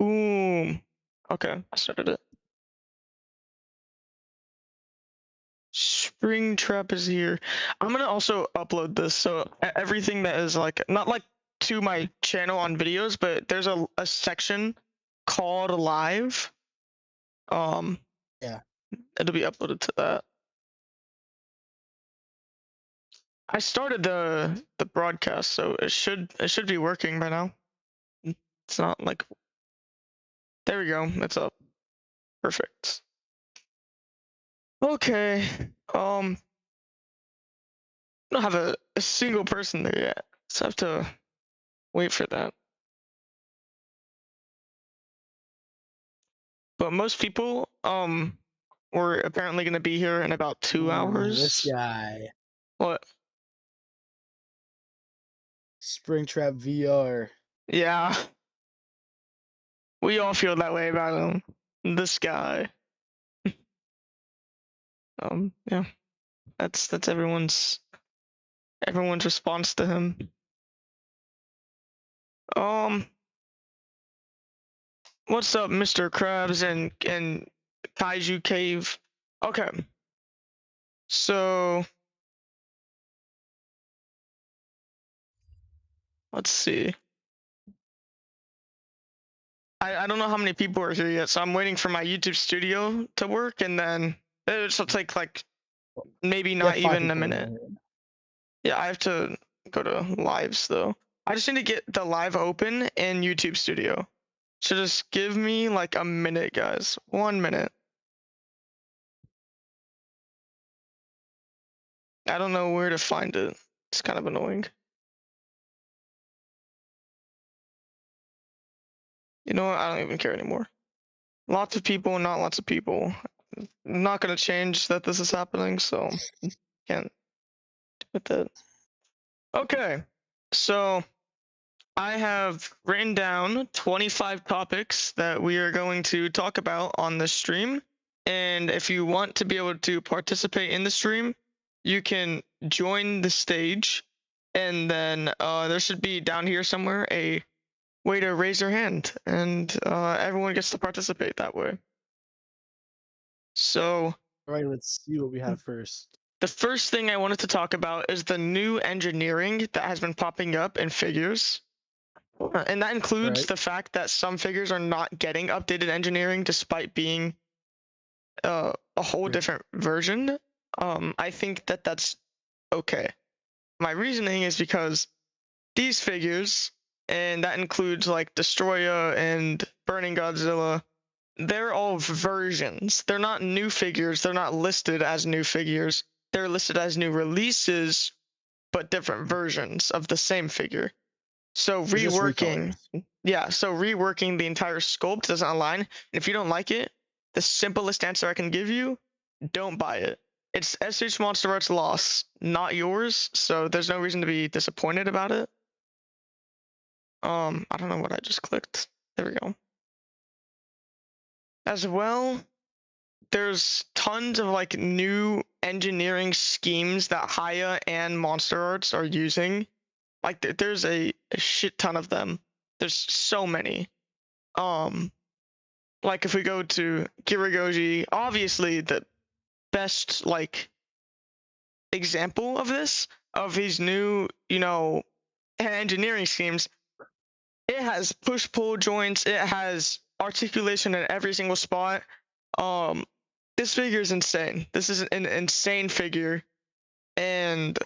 Boom. Okay, I started it. Springtrap is here. I'm gonna also upload this, so everything that is like not like to my channel on videos, but there's a section called live. Yeah. It'll be uploaded to that. I started the broadcast, so it should be working by now. It's not like, there we go, it's up. Perfect. Okay. I don't have a single person there yet, so I have to wait for that. But most people were apparently going to be here in about 2 hours. This guy. What? Springtrap VR. Yeah. We all feel that way about him. This guy. Yeah. That's everyone's response to him. What's up, Mr. Krabs and Kaiju Cave? Okay. So let's see. I don't know how many people are here yet, so I'm waiting for my YouTube studio to work, and then it'll take like maybe not even a minute. Yeah, I have to go to lives though. I just need to get the live open in YouTube studio. So just give me like a minute, guys. 1 minute. I don't know where to find it. It's kind of annoying. You know what? I don't even care anymore. Lots of people, not lots of people. I'm not gonna change that this is happening, so can't do with it. Okay, so I have written down 25 topics that we are going to talk about on this stream. And if you want to be able to participate in the stream, you can join the stage, and then there should be down here somewhere a way to raise your hand, and everyone gets to participate that way. So, all right, let's see what we have first. The first thing I wanted to talk about is the new engineering that has been popping up in figures. And that includes the fact that some figures are not getting updated engineering despite being a whole different version. I think that that's okay. My reasoning is because these figures, and that includes like Destroyer and Burning Godzilla, they're all versions. They're not new figures. They're not listed as new figures. They're listed as new releases, but different versions of the same figure. So reworking the entire sculpt doesn't align. And if you don't like it, the simplest answer I can give you, don't buy it. It's SH Monster Art's loss, not yours, so there's no reason to be disappointed about it. I don't know what I just clicked. There we go. As well, there's tons of like new engineering schemes that Haya and Monster Arts are using. Like there's a shit ton of them. There's so many. Like if we go to Kirigoji, obviously the best like example of this, of these new, engineering schemes, it has push-pull joints, it has articulation in every single spot. This figure is insane. This is an insane figure, and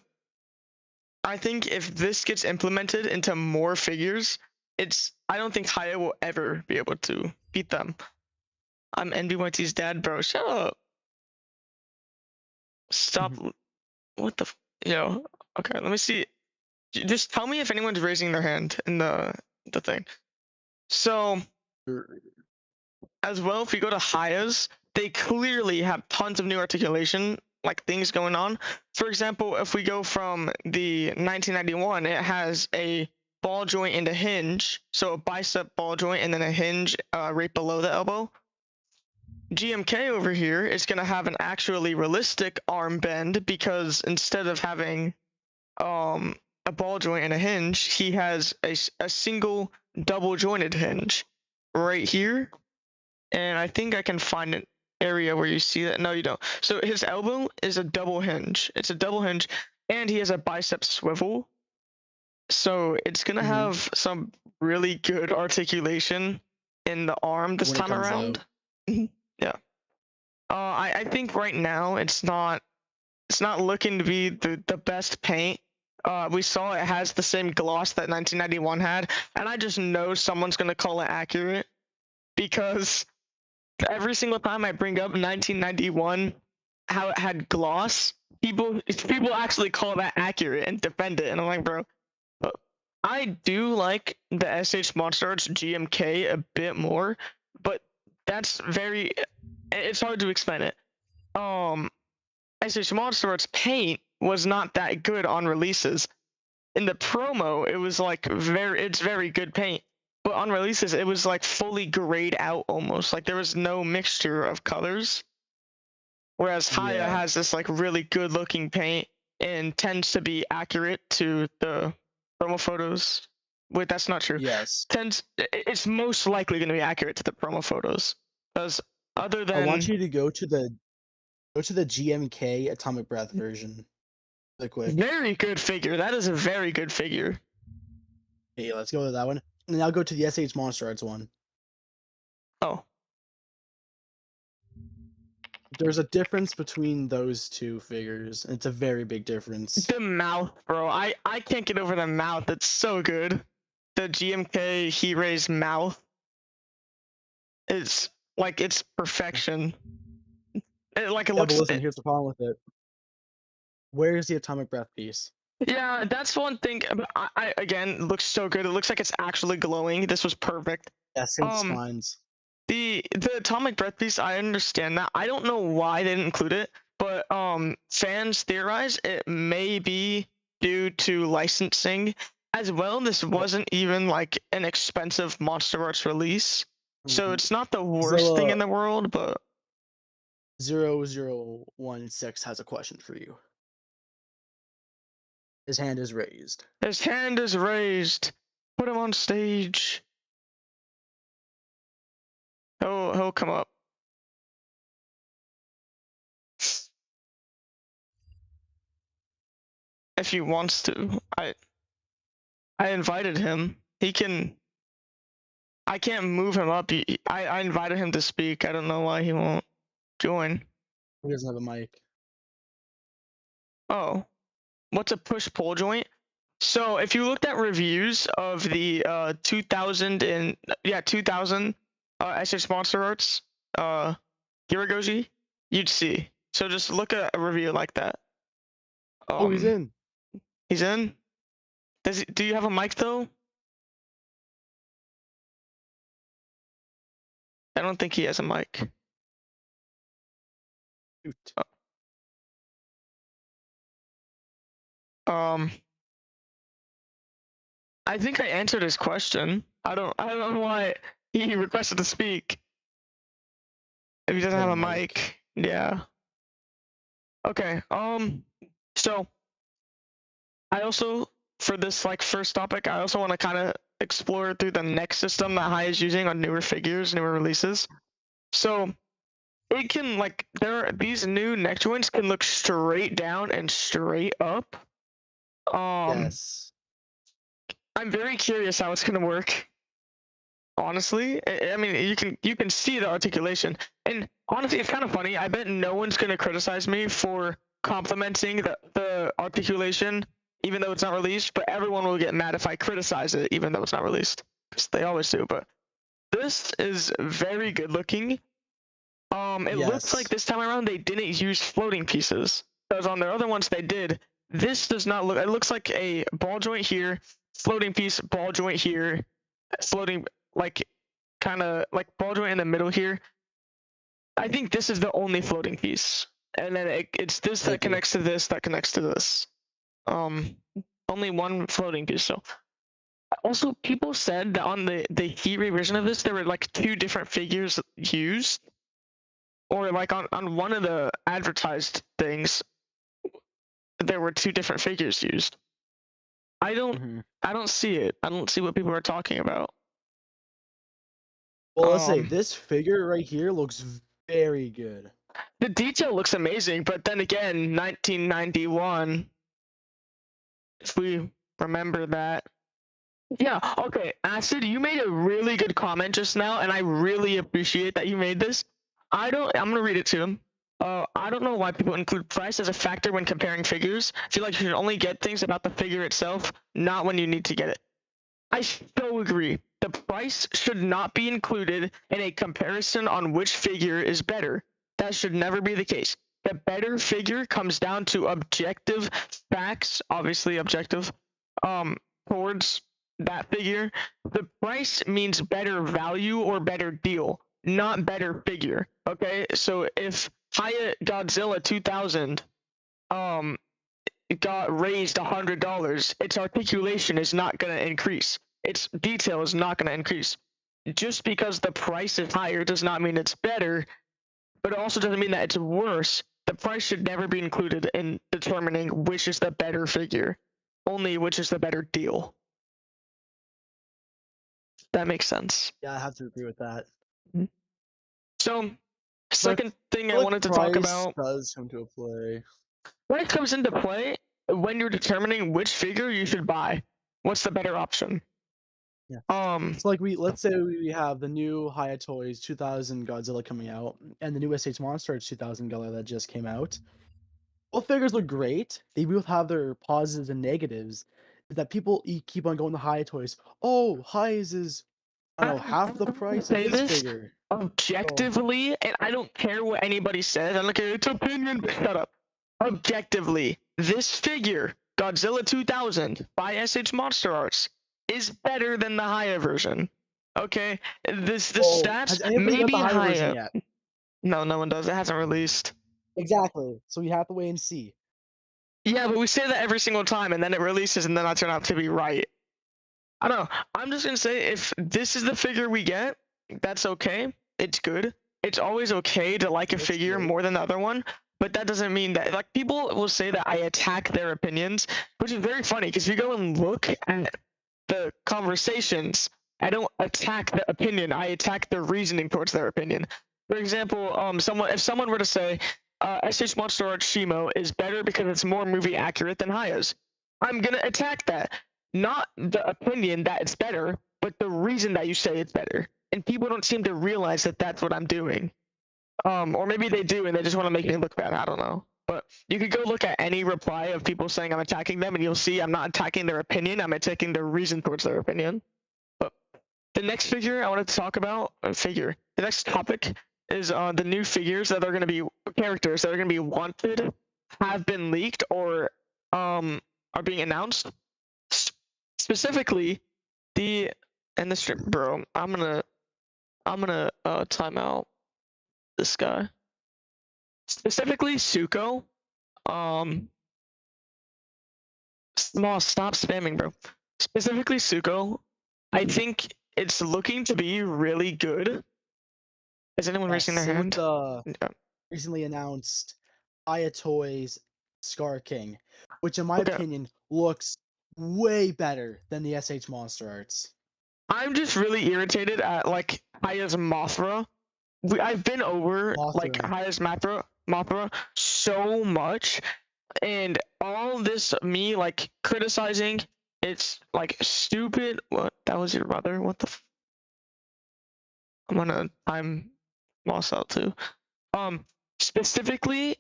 I think if this gets implemented into more figures, I don't think Haya will ever be able to beat them. I'm NBYT's dad, bro. Shut up. Stop. What the? Okay, let me see. Just tell me if anyone's raising their hand in the thing. So, as well, if you go to Haya's, they clearly have tons of new articulation, like things going on. For example, if we go from the 1991, it has a ball joint and a hinge, so a bicep ball joint and then a hinge right below the elbow. GMK over here is going to have an actually realistic arm bend, because instead of having a ball joint and a hinge, he has a single double jointed hinge. right here, and I think I can find an area where you see that. No, you don't. So his elbow is a double hinge. It's a double hinge, and he has a bicep swivel. So it's gonna have some really good articulation in the arm this When it time comes around. out. Yeah. I think right now it's not looking to be the best paint. We saw it has the same gloss that 1991 had, and I just know someone's gonna call it accurate because every single time I bring up 1991, how it had gloss, people actually call that accurate and defend it, and I'm like, bro, I do like the SH Monster Arts GMK a bit more, but that's very, it's hard to explain it. SH Monster Arts paint was not that good on releases. In the promo, it was like it's very good paint, but on releases, it was like fully grayed out almost. Like there was no mixture of colors. Whereas Haya has this like really good looking paint and tends to be accurate to the promo photos. Wait, that's not true. Yes. It's most likely going to be accurate to the promo photos, because other than I want you to go to the GMK Atomic Breath version. Really quick. Very good figure. That is a very good figure. Okay, let's go to that one. And then I'll go to the SH Monster Arts one. Oh. There's a difference between those two figures. It's a very big difference. The mouth, bro. I can't get over the mouth. It's so good. The GMK He-Ray's mouth. It's like it's perfection. It looks. But listen, here's the problem with it. Where's the Atomic Breath piece? Yeah, that's one thing. I again, looks so good. It looks like it's actually glowing. This was perfect. Yeah, same spines. The Atomic Breath piece, I understand that. I don't know why they didn't include it, but fans theorize it may be due to licensing as well. This wasn't even like an expensive Monster Arts release, so it's not the worst thing in the world. But 0016 has a question for you. His hand is raised. His hand is raised. Put him on stage. He'll come up. If he wants to. I invited him. He can. I can't move him up. I invited him to speak. I don't know why he won't join. He doesn't have a mic. Oh. What's a push-pull joint? So if you looked at reviews of the 2000 SH Monster Arts Hiragoji, you'd see. So just look at a review like that. Oh, he's in. He's in? Do you have a mic though? I don't think he has a mic. Shoot. I think I answered his question. I don't know why he requested to speak. If he doesn't have a mic. Yeah. Okay. So I also, for this like first topic, I also want to kind of explore through the neck system that Hai is using on newer figures, newer releases. So it can like these new neck joints can look straight down and straight up. Yes. I'm very curious how it's gonna work. Honestly, I mean, you can see the articulation, and honestly, it's kind of funny. I bet no one's gonna criticize me for complimenting the articulation, even though it's not released. But everyone will get mad if I criticize it, even though it's not released, because they always do. But this is very good looking. It looks like this time around they didn't use floating pieces, because on their other ones they did. This does not look. It looks like a ball joint here, floating piece, ball joint here, floating like kind of like ball joint in the middle here. I think this is the only floating piece, and then it's this that connects to this, that connects to this. Only one floating piece. So also people said that on the He-Ray version of this there were like two different figures used, or like on one of the advertised things there were two different figures used. I don't see it. I don't see what people are talking about. Well, let's say this figure right here looks very good. The detail looks amazing, but then again, 1991, if we remember that. Yeah, okay, Acid, you made a really good comment just now, and I really appreciate that you made this. I'm gonna read it to him. I don't know why people include price as a factor when comparing figures. I feel like you should only get things about the figure itself, not when you need to get it. I so agree. The price should not be included in a comparison on which figure is better. That should never be the case. The better figure comes down to objective facts, obviously objective, towards that figure. The price means better value or better deal, not better figure. Okay, so if Godzilla 2000 got raised $100, its articulation is not going to increase. Its detail is not going to increase. Just because the price is higher does not mean it's better, but it also doesn't mean that it's worse. The price should never be included in determining which is the better figure, only which is the better deal. That makes sense. Yeah, I have to agree with that. So, second thing I wanted to talk about does come to play. When it comes into play, when you're determining which figure you should buy, what's the better option? Yeah. So like let's say we have the new Hayatoys 2000 Godzilla coming out and the new SH Monsters 2000 Godzilla that just came out. Both figures look great. They both have their positives and negatives. Is that people keep on going to Hayatoys. Oh, Hayes is half the price of this figure. Objectively, and I don't care what anybody says. I don't care. It's opinion. Shut up. Objectively, this figure, Godzilla 2000 by SH Monster Arts, is better than the Haya version. Okay, the stats may be higher. No one does. It hasn't released. Exactly. So we have to wait and see. Yeah, but we say that every single time, and then it releases, and then I turn out to be right. I don't know. I'm just gonna say if this is the figure we get, that's okay. It's good. It's always okay to like a figure more than the other one. But that doesn't mean that, like, people will say that I attack their opinions, which is very funny because if you go and look at the conversations, I don't attack the opinion. I attack the reasoning towards their opinion. For example, if someone were to say, SH Monster Arts Shimo is better because it's more movie accurate than Haya's, I'm gonna attack that. Not the opinion that it's better, but the reason that you say it's better. And people don't seem to realize that that's what I'm doing. Or maybe they do and they just want to make me look bad. I don't know. But you could go look at any reply of people saying I'm attacking them and you'll see I'm not attacking their opinion. I'm attacking their reason towards their opinion. But the next figure I wanted to talk about, the next topic is the new figures that are going to be characters that are going to be wanted, have been leaked, or are being announced. Specifically, bro, I'm gonna time out this guy. Specifically, Suko. Stop spamming, bro. Specifically, Suko. I think it's looking to be really good. Is anyone raising their hand? Recently announced Hayatoys Scar King, which in my opinion looks way better than the SH Monster Arts. I'm just really irritated at like Haya's Mothra. I've been over like Haya's Mothra so much, and all this me like criticizing, it's like stupid. What? That was your brother? What the? I'm lost out too. Specifically,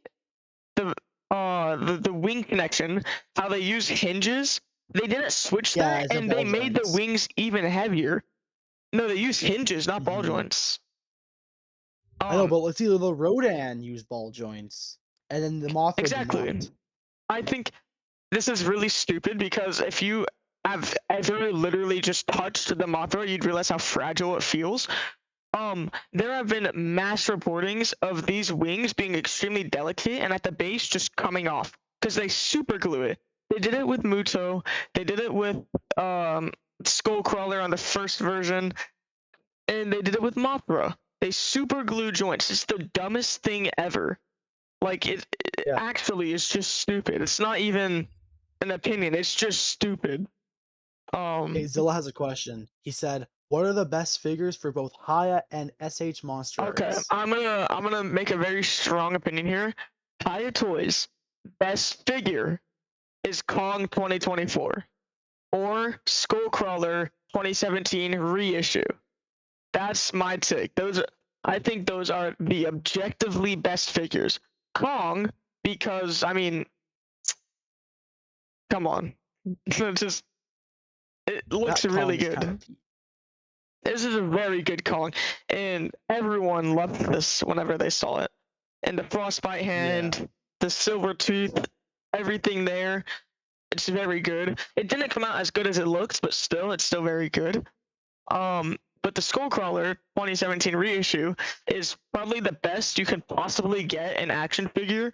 the wing connection, how they use hinges. They didn't switch that, and they made the wings even heavier. No, they used hinges, not ball joints. I know, but let's see, the Rodan used ball joints, and then the Mothra exactly. did not. I think this is really stupid because if you have ever literally just touched the Mothra, you'd realize how fragile it feels. There have been mass reportings of these wings being extremely delicate and at the base just coming off because they super glue it. They did it with Muto. They did it with Skullcrawler on the first version, and they did it with Mothra. They super glue joints. It's the dumbest thing ever. Like it actually is just stupid. It's not even an opinion. It's just stupid. Okay, Zilla has a question. He said, What are the best figures for both Haya and SH Monster Okay, Arts? I'm gonna make a very strong opinion here. Haya Toys best figure is Kong 2024 or Skullcrawler 2017 reissue. That's my take. I think those are the objectively best figures. Kong, because I mean, come on, just it looks That really Kong is kind good. of peak. This is a very good Kong, and everyone loved this whenever they saw it. And the frostbite hand, the silver tooth, everything there, it's very good. It didn't come out as good as it looked, but still, it's still very good. But the Skullcrawler 2017 reissue is probably the best you can possibly get an action figure,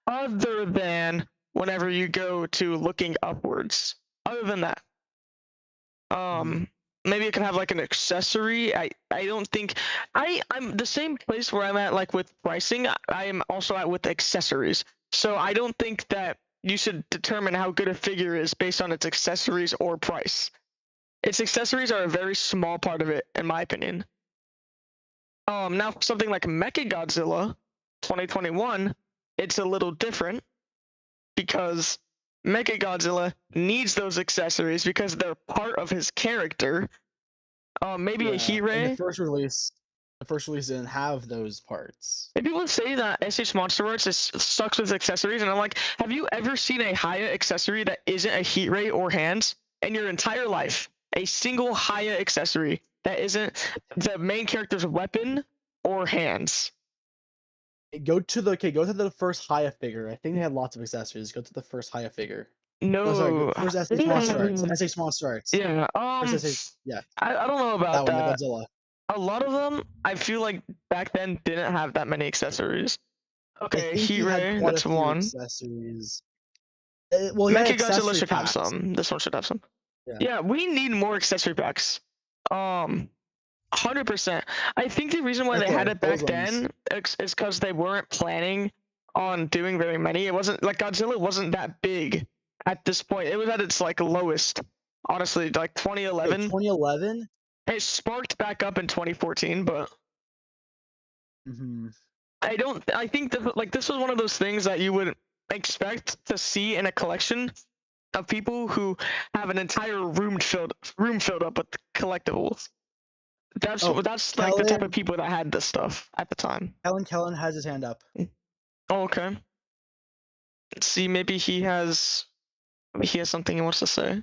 other than whenever you go to looking upwards. Other than that, maybe it can have like an accessory. I don't think I'm the same place where I'm at like with pricing. I am also at with accessories. So I don't think that you should determine how good a figure is based on its accessories or price. Its accessories are a very small part of it, in my opinion. Now for something like Mechagodzilla 2021, it's a little different because Mechagodzilla needs those accessories because they're part of his character. Maybe a heat ray. The first release didn't have those parts. And people say that SH Monster Arts sucks with accessories, and I'm like, have you ever seen a Haya accessory that isn't a heat ray or hands in your entire life? A single Haya accessory that isn't the main character's weapon or hands. Go to the first Haya figure. I think they had lots of accessories. Go to the first Haya figure. No, sorry, first SH Monster Arts. SH Monster Arts. Yeah. Yeah. I don't know about that. That. One, the Godzilla. A lot of them, I feel like back then didn't have that many accessories. Okay, heat ray. That's one. Accessories. Well, Mechagodzilla should have some. This one should have some. Yeah, we need more accessory packs. 100%. I think the reason why they had it back then is because they weren't planning on doing very many. It wasn't like Godzilla wasn't that big at this point. It was at its like lowest, honestly, like 2011. 2011. It sparked back up in 2014, but I think that like this was one of those things that you would expect to see in a collection of people who have an entire room filled up with collectibles. That's like the type of people that had this stuff at the time. Kellen has his hand up. Oh, okay. Let's see, maybe he has something he wants to say.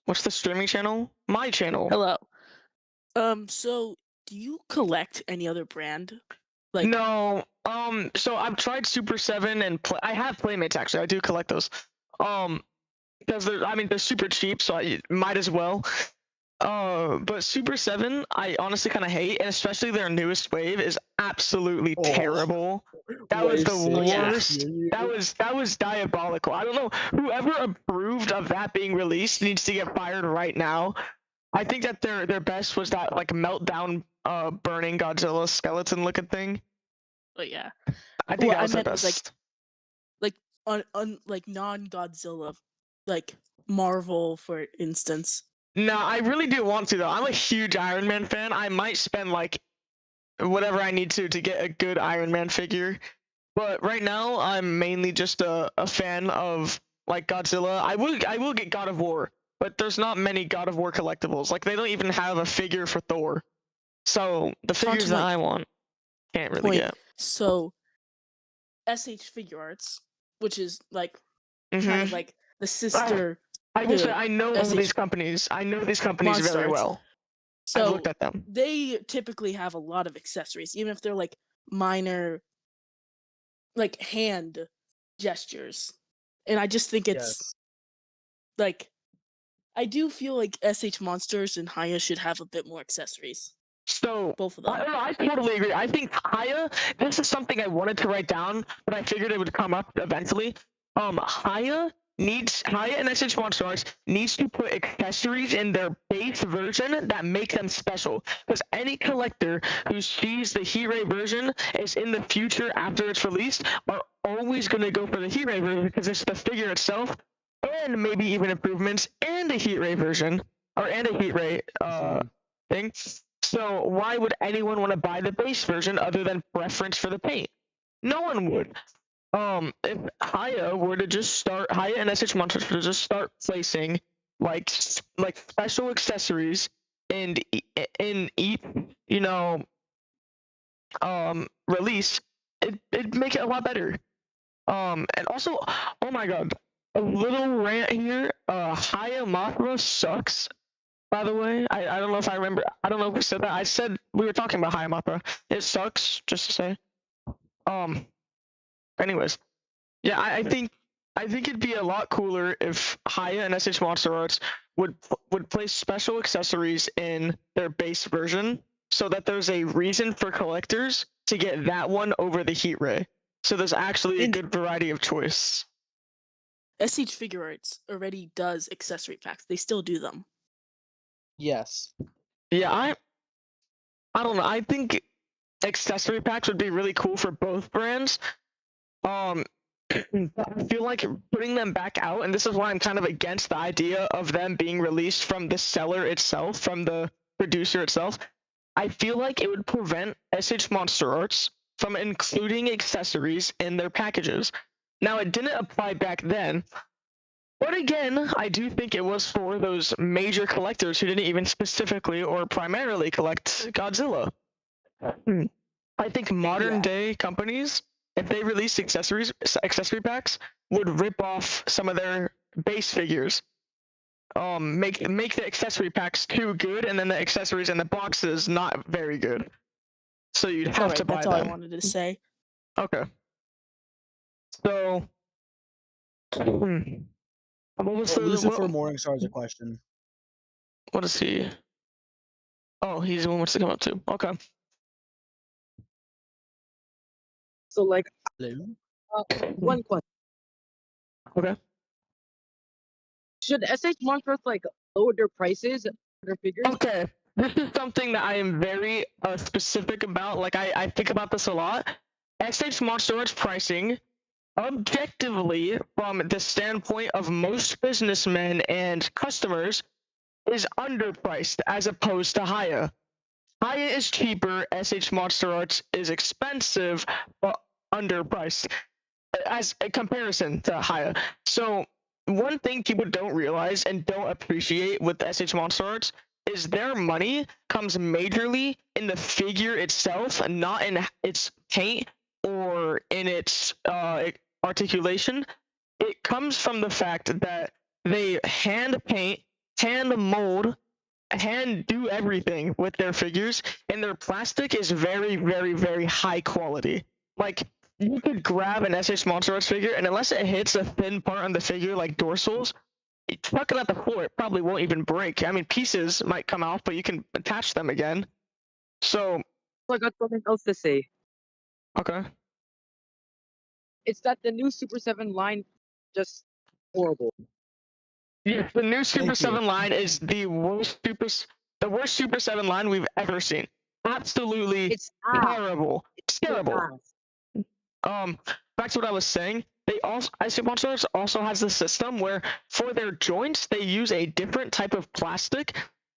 What's the streaming channel? My channel. Hello. So do you collect any other brand? Like no. So I've tried Super 7 and I have Playmates actually. I do collect those. Because they're super cheap, so I might as well. But Super 7, I honestly kind of hate, and especially their newest wave is absolutely terrible. That was the worst. That was diabolical. I don't know. Whoever approved of that being released needs to get fired right now. I think that their best was that like meltdown, burning Godzilla skeleton looking thing. Oh yeah. I think that was the best. Like like non-Godzilla, like Marvel, for instance. No, I really do want to though. I'm a huge Iron Man fan. I might spend like whatever I need to get a good Iron Man figure. But right now, I'm mainly just a fan of like Godzilla. I will get God of War, but there's not many God of War collectibles. Like they don't even have a figure for Thor. So the figures that I want can't really get. So SH Figure Arts, which is like kind of like the sister. I will say I know all these companies. I know these companies very well. So I've looked at them. They typically have a lot of accessories, even if they're like minor, like hand gestures. And I just think it's like, I do feel like SH Monsters and Haya should have a bit more accessories. So both of them. I totally agree. I think Haya. This is something I wanted to write down, but I figured it would come up eventually. Haya and SH Monster Arts needs to put accessories in their base version that make them special. Because any collector who sees the heat ray version is in the future after it's released are always going to go for the heat ray version because it's the figure itself and maybe even improvements and the heat ray version. and a heat rate thing. So why would anyone want to buy the base version other than preference for the paint? No one would. If Haya were to just start, Haya and SH Monsters were to just start placing like special accessories in each, you know, release, it'd make it a lot better. And also, oh my god, a little rant here. Haya Mothra sucks. By the way, I don't know if I remember. I don't know if we said that. I said we were talking about Haya Mothra. It sucks, just to say. Anyways, yeah, I think it'd be a lot cooler if Haya and SH Monster Arts would place special accessories in their base version, so that there's a reason for collectors to get that one over the heat ray. So there's actually a good variety of choice. SH Figure Arts already does accessory packs. They still do them. Yes. Yeah, I don't know. I think accessory packs would be really cool for both brands. I feel like putting them back out, and this is why I'm kind of against the idea of them being released from the seller itself, from the producer itself. I feel like it would prevent SH Monster Arts from including accessories in their packages. Now, it didn't apply back then, but again, I do think it was for those major collectors who didn't even specifically or primarily collect Godzilla. I think modern day companies, if they released accessory packs, would rip off some of their base figures. Make the accessory packs too good, and then the accessories in the boxes not very good. So you'd have to buy them. That's all I wanted to say. Okay. So, what was Lucifer Morningstar is a question. What is he? Oh, he's the one who wants to come up too. Okay. So, like, one question. Okay. Should SH Monsters like lower their prices for their figures? Okay. This is something that I am very specific about. Like, I think about this a lot. SH Monster Arts pricing, objectively, from the standpoint of most businessmen and customers, is underpriced as opposed to Haya. Haya is cheaper, SH Monster Arts is expensive, but underpriced as a comparison to Haya. So one thing people don't realize and don't appreciate with SH Monster Arts is their money comes majorly in the figure itself, not in its paint or in its articulation. It comes from the fact that they hand paint, hand mold, hand do everything with their figures, and their plastic is very, very, very high quality. Like, you could grab an SH Monster Arts figure, and unless it hits a thin part on the figure, like dorsals, chuck it at the floor, it probably won't even break. I mean, pieces might come off, but you can attach them again. So, I got something else to say. Okay. It's that the new Super 7 line just horrible. Yeah, the new Super 7 line is the worst Super 7 line we've ever seen. Absolutely, it's horrible. It's terrible. Ass. Back to what I was saying. SH Monster Arts also has a system where for their joints they use a different type of plastic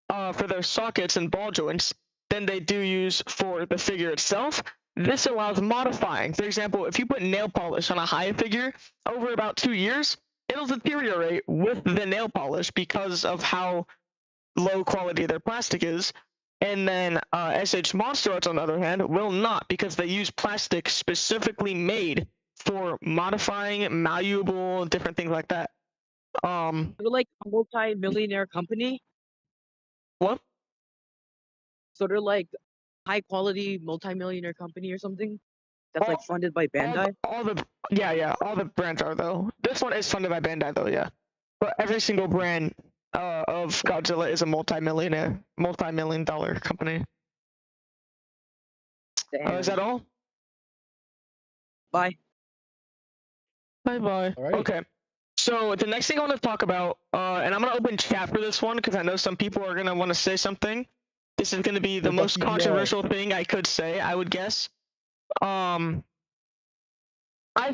for their sockets and ball joints than they do use for the figure itself. This allows modifying. For example, if you put nail polish on a Haya figure, over about 2 years, it'll deteriorate with the nail polish because of how low quality their plastic is. And then SH Monster Arts, on the other hand, will not, because they use plastic specifically made for modifying, malleable, different things like that. They're like a multi-millionaire company. What? So they're like high quality multi-millionaire company or something that's like funded by Bandai. All the brands are though. This one is funded by Bandai though, yeah. But every single brand of Godzilla is a multi-million dollar company. Is that all? Bye. Bye. Right. Okay. So the next thing I want to talk about, and I'm gonna open chat for this one because I know some people are gonna want to say something. This is gonna be the most controversial thing I could say, I would guess. I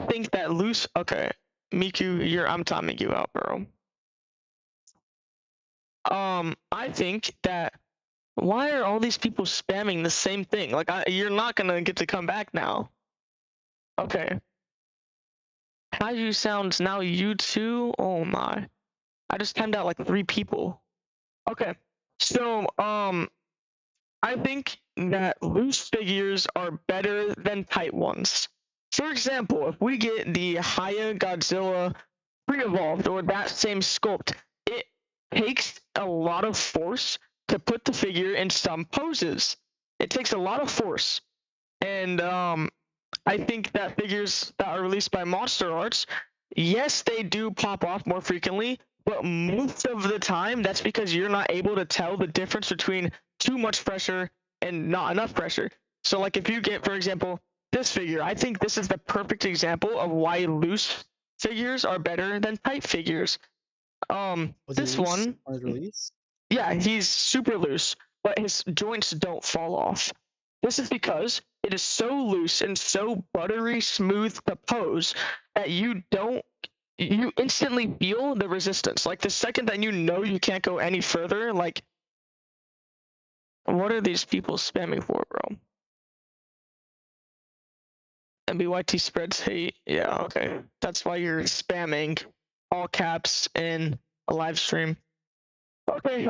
think that okay, Miku, I'm timing you out, bro. I think that why are all these people spamming the same thing? Like, you're not gonna get to come back now. Okay. Kaiju sounds now you too. Oh my! I just timed out like 3 people. Okay. So I think that loose figures are better than tight ones. For example, if we get the Haya Godzilla pre-evolved or that same sculpt, it takes a lot of force to put the figure in some poses. It takes a lot of force. And I think that figures that are released by Monster Arts, yes, they do pop off more frequently, but most of the time that's because you're not able to tell the difference between too much pressure and not enough pressure. So like if you get, for example, this figure, I think this is the perfect example of why loose figures are better than tight figures. This one on his release? Yeah, he's super loose, but his joints don't fall off. This is because it is so loose and so buttery smooth to pose that you instantly feel the resistance. Like the second that you know you can't go any further, like, what are these people spamming for, bro? MBYT spreads hate. Yeah, okay. That's why you're spamming all caps in a live stream. Okay,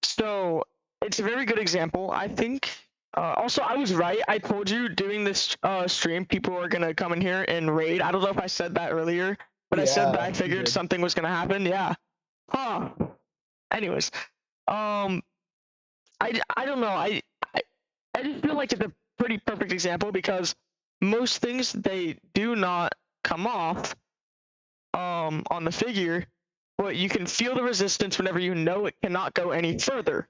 so it's a very good example. I think also I was right. I told you doing this stream people are gonna come in here and raid. I don't know if I said that earlier, but I said that I figured something was gonna happen. Yeah. Huh. Anyways, I don't know. I just feel like it's a pretty perfect example because most things they do not come off on the figure, but you can feel the resistance whenever you know it cannot go any further.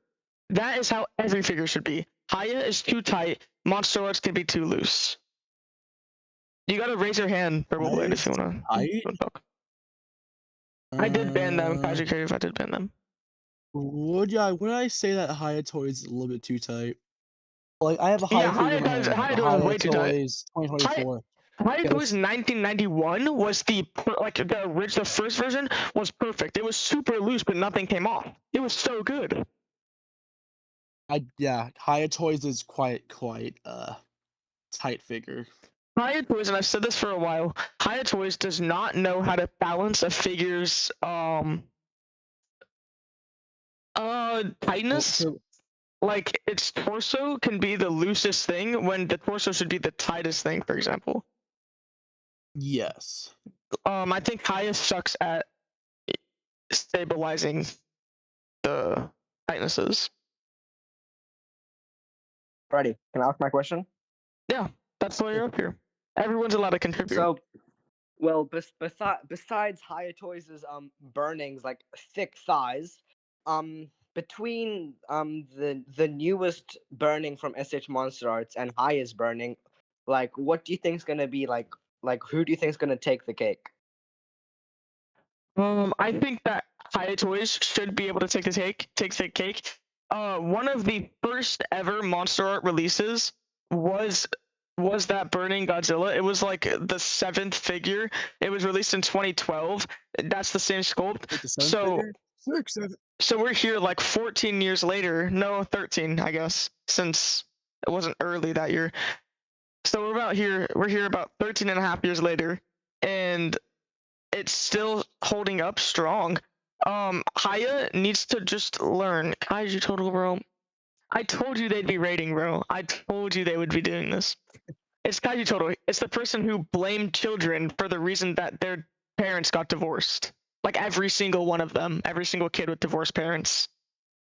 That is how every figure should be. Haya is too tight. Monster Arts can be too loose. You gotta raise your hand, Purple Blade, if you wanna talk. I did ban them, Kaiju Cave, I did ban them. Would I say that Haya Toys is a little bit too tight? Like I have a Haya Haya Toys is way too tight. 2024. Haya Toys 1991 was the first version was perfect. It was super loose, but nothing came off. It was so good. Haya Toys is quite tight figure. Haya Toys, and I've said this for a while, Haya Toys does not know how to balance a figure's tightness. Like its torso can be the loosest thing when the torso should be the tightest thing, for example. Yes. I think Haya sucks at stabilizing the tightnesses. Ready? Can I ask my question? Yeah, that's why you're up here. Everyone's allowed to contribute. So, well, besides Haya Toys' burnings, like thick thighs, between the newest burning from SH Monster Arts and Haya's burning, like what do you think's gonna be like who do you think's gonna take the cake? I think that Haya Toys should be able to take the cake. One of the first ever Monster Art releases was that burning Godzilla. It was like the 7th figure. It was released in 2012. That's the same sculpt. So we're here like 14 years later. No, 13, I guess, since it wasn't early that year. So we're here about 13 and a half years later, and it's still holding up strong. Haya needs to just learn. Kaiju Total, bro. I told you they'd be raiding, bro. I told you they would be doing this. It's Kaiju Total. It's the person who blamed children for the reason that their parents got divorced. Like every single one of them, every single kid with divorced parents,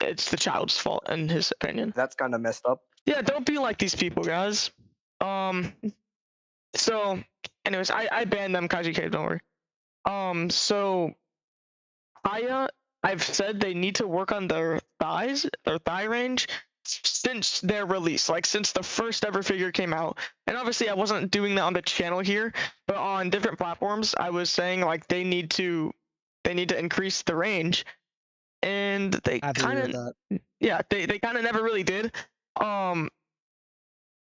it's the child's fault in his opinion. That's kind of messed up. Yeah, don't be like these people, guys. So, anyways, I banned them, Kaiju Cave, don't worry. So, Haya, I've said they need to work on their thighs, their thigh range, since their release, like since the first ever figure came out. And obviously I wasn't doing that on the channel here, but on different platforms, I was saying like they need to increase the range. And they kind of, they kind of never really did.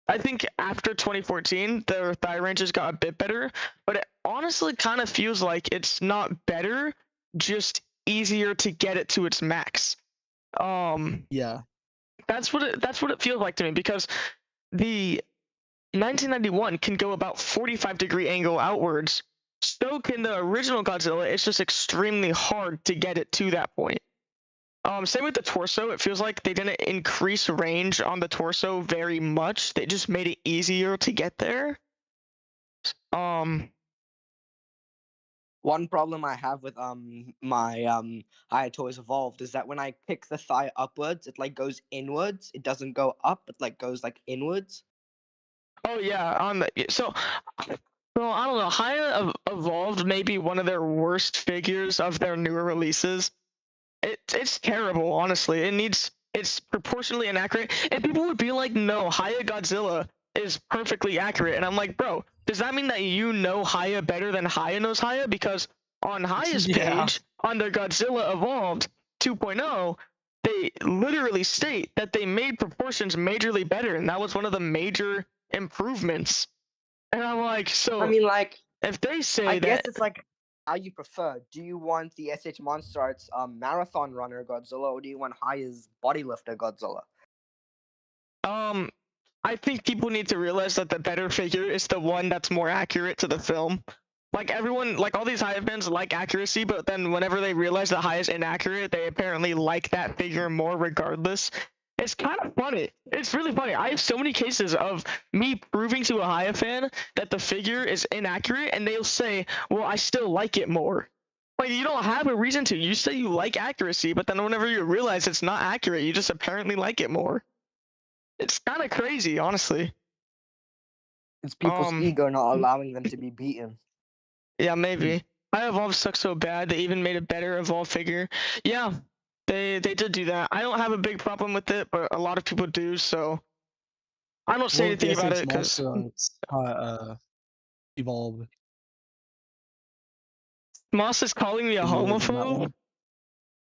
I think after 2014, their thigh ranges got a bit better, but it honestly kind of feels like it's not better, just easier to get it to its max. Yeah. That's what it feels like to me, because the 1991 can go about 45-degree angle outwards. So can the original Godzilla. It's just extremely hard to get it to that point. Same with the torso. It feels like they didn't increase range on the torso very much. They just made it easier to get there. One problem I have with my High Toys Evolved is that when I kick the thigh upwards, it like goes inwards. It doesn't go up. It like goes like inwards. Oh yeah, so I don't know. Haya Evolved may be one of their worst figures of their newer releases. It's terrible, honestly. It's proportionally inaccurate, and people would be like, "No, Haya Godzilla is perfectly accurate," and I'm like, "Bro, does that mean that you know Haya better than Haya knows Haya?" Because on Haya's page, on their Godzilla Evolved 2.0, they literally state that they made proportions majorly better, and that was one of the major improvements. And I'm like, so I mean, like, if they say I that, guess it's like how you prefer. Do you want the SH Monster Arts marathon runner Godzilla, or do you want Haya's bodylifter Godzilla? I think people need to realize that the better figure is the one that's more accurate to the film. Like everyone, like all these Haya fans like accuracy, but then whenever they realize that Haya is inaccurate, they apparently like that figure more regardless. It's kind of funny. It's really funny. I have so many cases of me proving to a Haya fan that the figure is inaccurate, and they'll say, well, I still like it more. Like, you don't have a reason to. You say you like accuracy, but then whenever you realize it's not accurate, you just apparently like it more. It's kind of crazy, honestly. It's people's ego not allowing them to be beaten. Yeah, maybe. Haya Evolved sucks so bad, they even made a better Evolved figure. Yeah. They did do that. I don't have a big problem with it, but a lot of people do, so I don't say anything about it because Evolved. Moss is calling me a homophobe.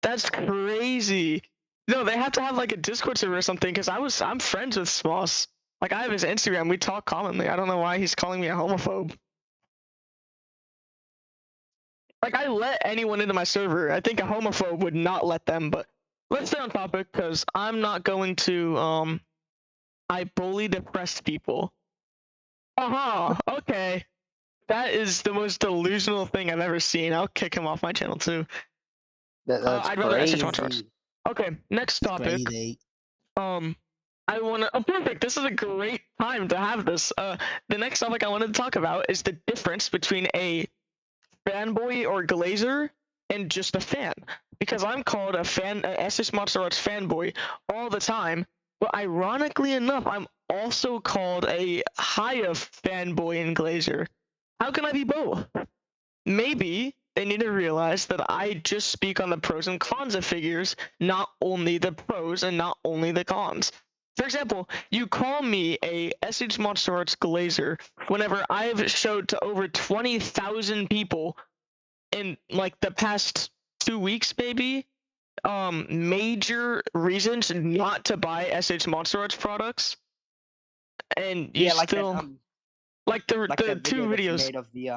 That's crazy. No, they have to have like a Discord server or something, because I'm friends with Smoss. Like, I have his Instagram. We talk commonly. I don't know why he's calling me a homophobe. Like, I let anyone into my server. I think a homophobe would not let them, but let's stay on topic, because I'm not going to, I bully depressed people. Okay. That is the most delusional thing I've ever seen. I'll kick him off my channel, too. That's I'd rather SH Monsters. crazy. Okay, next topic. I want to. Oh, perfect. This is a great time to have this. The next topic I wanted to talk about is the difference between a fanboy or glazer and just a fan. Because I'm called a SH Monster Arts fanboy all the time, but ironically enough, I'm also called a Haya fanboy and glazer. How can I be both? Maybe they need to realize that I just speak on the pros and cons of figures, not only the pros and not only the cons. For example, you call me a SH Monster Arts glazer whenever I've showed to over 20,000 people in like the past 2 weeks, maybe, major reasons not to buy SH Monster Arts products, and you still like the two videos made of the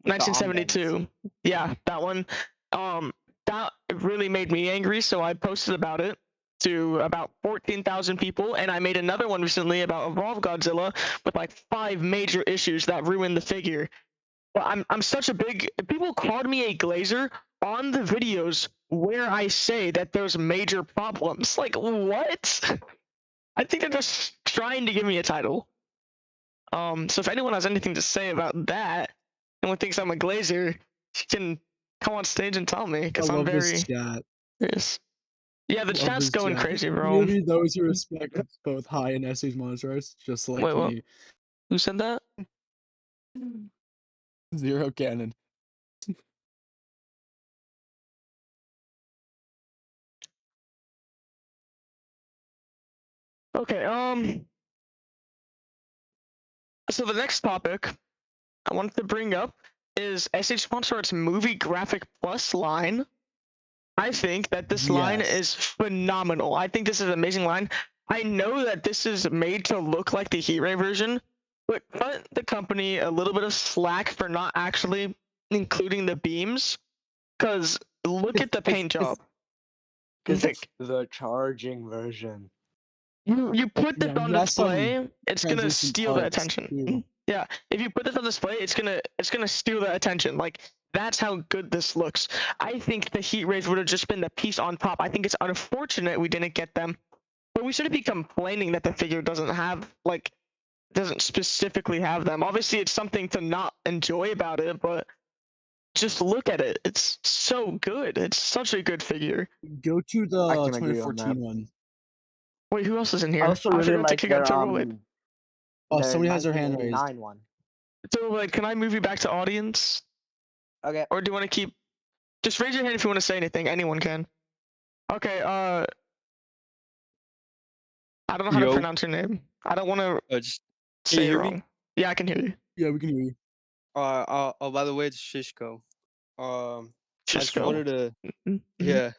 1972. Yeah, that one. That really made me angry, so I posted about it to about 14,000 people, and I made another one recently about Evolved Godzilla with like 5 major issues that ruined the figure. But I'm such a big. People called me a glazer on the videos where I say that there's major problems. Like, what? I think they're just trying to give me a title. So if anyone has anything to say about that, anyone thinks I'm a glazer, you can come on stage and tell me, because I'm very curious. Yeah, the chat's going crazy, bro. Maybe those who respect both High and SH Monster Arts, just like me. What? Who said that? Zero Cannon. Okay, so the next topic I wanted to bring up is SH Monster Arts Movie Graphic Plus line. I think that this line is phenomenal. I think this is an amazing line. I know that this is made to look like the Heat-Ray version, but cut the company a little bit of slack for not actually including the beams, Because look at the paint job. Because Like, it's the charging version. you put this Yeah, on he has some display, it's gonna translucent steal the parts, attention. too. Yeah, if you put this on display, it's gonna steal the attention. Like, that's how good this looks. I think the heat rays would have just been the piece on top. I think it's unfortunate we didn't get them, but we shouldn't be complaining that the figure doesn't specifically have them. Obviously, it's something to not enjoy about it, but just look at it. It's so good. It's such a good figure. Go to the I can agree on 2014 that. one. Wait, who else is in here? I also really forgot to like kick out their Turbo. Wait. Oh, their somebody has their hand raised. 1989 one. So, like, can I move you back to audience? Okay. Or do you want to keep... Just raise your hand if you want to say anything. Anyone can. Okay, I don't know how to Yo. pronounce your name. I don't want to Can say you it hear me? wrong. Yeah, I can hear you. Yeah, we can hear you. Oh, by the way, it's Shishko. I just Shishko. wanted to, Mhm. yeah.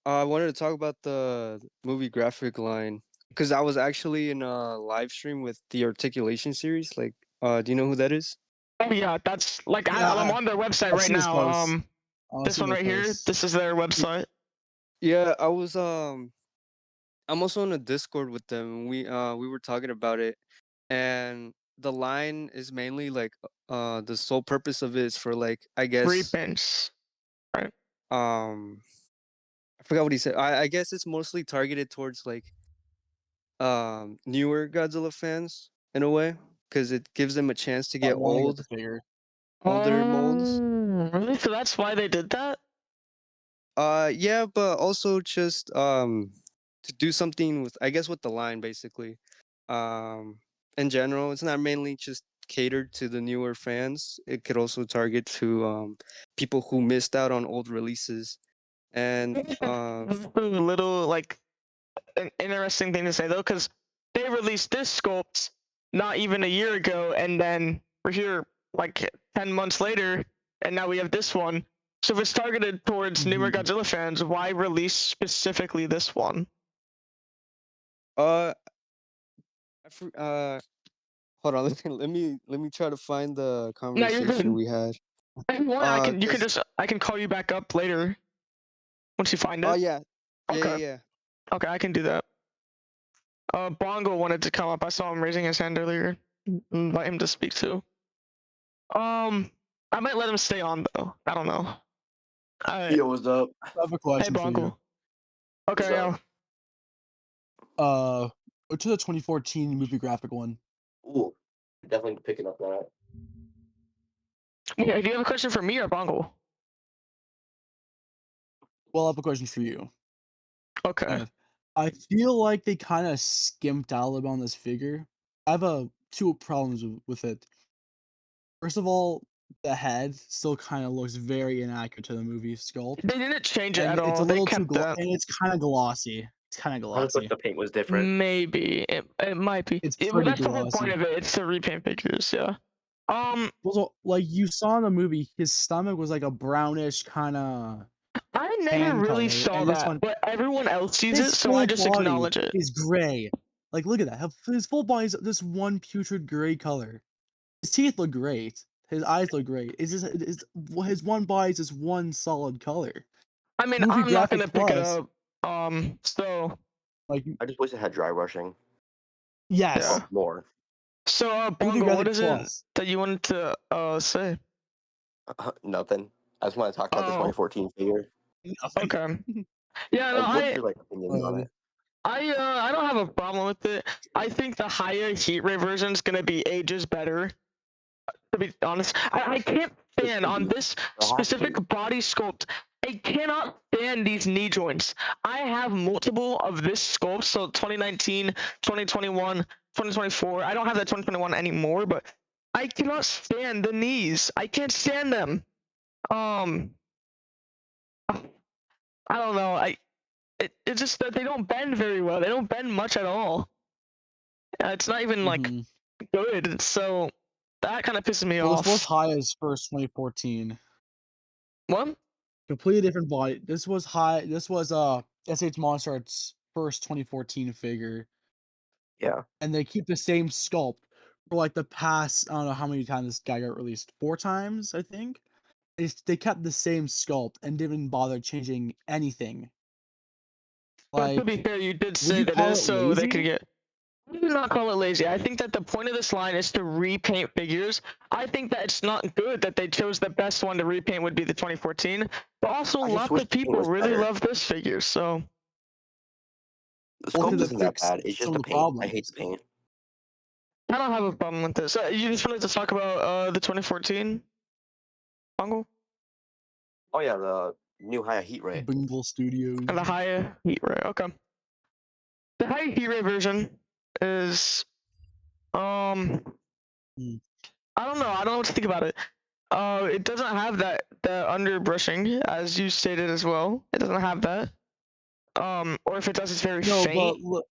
I wanted to talk about the movie graphic line because I was actually in a live stream with the Articulation series. Like, do you know who that is? Oh yeah, that's like Yeah, I'm on their website I've right seen this now. post. I've This seen one this right here. post. This is their website. Yeah, I was I'm also on a Discord with them. We were talking about it, and the line is mainly like the sole purpose of it is for like I guess Reprints. Right. I forgot what he said. I guess it's mostly targeted towards like newer Godzilla fans in a way because it gives them a chance to I get want to get the figure. older molds. Really? So that's why they did that? Yeah, but also just to do something with I guess with the line basically. In general, it's not mainly just catered to the newer fans. It could also target to people who missed out on old releases. And A little like an interesting thing to say though, because they released this sculpt not even a year ago, and then we're here like 10 months later, and now we have this one. So if it's targeted towards newer Godzilla fans, why release specifically this one? hold on, let me try to find the No, you're conversation good. we had. If you want, Cause I can call you back up later once you find it. oh yeah, Okay. yeah. Okay, I can do that. Bongo wanted to come up. I saw him raising his hand earlier. Invite him to speak too. I might let him stay on though. I don't know. Alright. Yo, what's up? I have a question Hey, for you. Bongo. Okay, What's up? Go to the 2014 movie graphic one. Ooh, definitely picking up that. Yeah, do you have a question for me or Bongo? Well, I have a question for you. Okay. I feel like they kind of skimped out a little bit on this figure. I have two problems with it. First of all, the head still kind of looks very inaccurate to the movie sculpt. They didn't change it And at it's all. a They little too kept that. and it's kind of glossy. It's kind of I just glossy. like the paint was different. Maybe. It might be. It's Well, pretty that's the whole point glossy. of it. It's to repaint figures, yeah. Also, like you saw in the movie, his stomach was like a brownish kind of. I never tan really color, saw and this that, one- but everyone else sees it, His so I full just body acknowledge it. is gray. Like, look at that. His full body is this one putrid gray color. His teeth look great. His eyes look great. It's just his one body is just one solid color. I mean, Movie I'm not Graphic gonna pick it Plus. up. So Like, I just wish it had dry brushing. yes. Yeah. More. So, Movie Bongo, what Graphic is it Plus. that you wanted to say? Nothing. I just want to talk about the Oh. 2014 figure. Nothing. Okay. Yeah, no, What's your opinions on it? I don't have a problem with it. I think the higher heat ray version is gonna be ages better. To be honest, I can't stand on this specific body sculpt. I cannot stand these knee joints. I have multiple of this sculpt, so 2019, 2021, 2024. I don't have that 2021 anymore, but I cannot stand the knees. I can't stand them. I don't know. It's just that they don't bend very well. They don't bend much at all. It's not even like good. So that kind of pisses me Well, off. this was Haya's first 2014. What? Completely different body. This was SH Monster Art's first 2014 figure. Yeah. And they keep the same sculpt for like the past, I don't know how many times this guy got released. 4 times, I think. they kept the same sculpt and didn't bother changing anything. But to be Like, fair, you did would say you that it call is it so they could lazy? get. I do not call it lazy. I think that the point of this line is to repaint figures. I think that it's not good that they chose the best one to repaint would be the 2014, but also I just lots wish of the paint people was really better. love this figure. So The Well, sculpt because it isn't that fixed bad. It's just some the of the paint. I hate problems. the paint. I don't have a problem with this. You just wanted to talk about the 2014 Bungle Oh yeah, the new higher heat rate. Bingle Studios. and the higher heat ray. Okay, the higher heat ray version is I don't know. I don't know what to think about it. It doesn't have that the underbrushing as you stated as well. It doesn't have that. Or if it does, it's very No, faint. but look,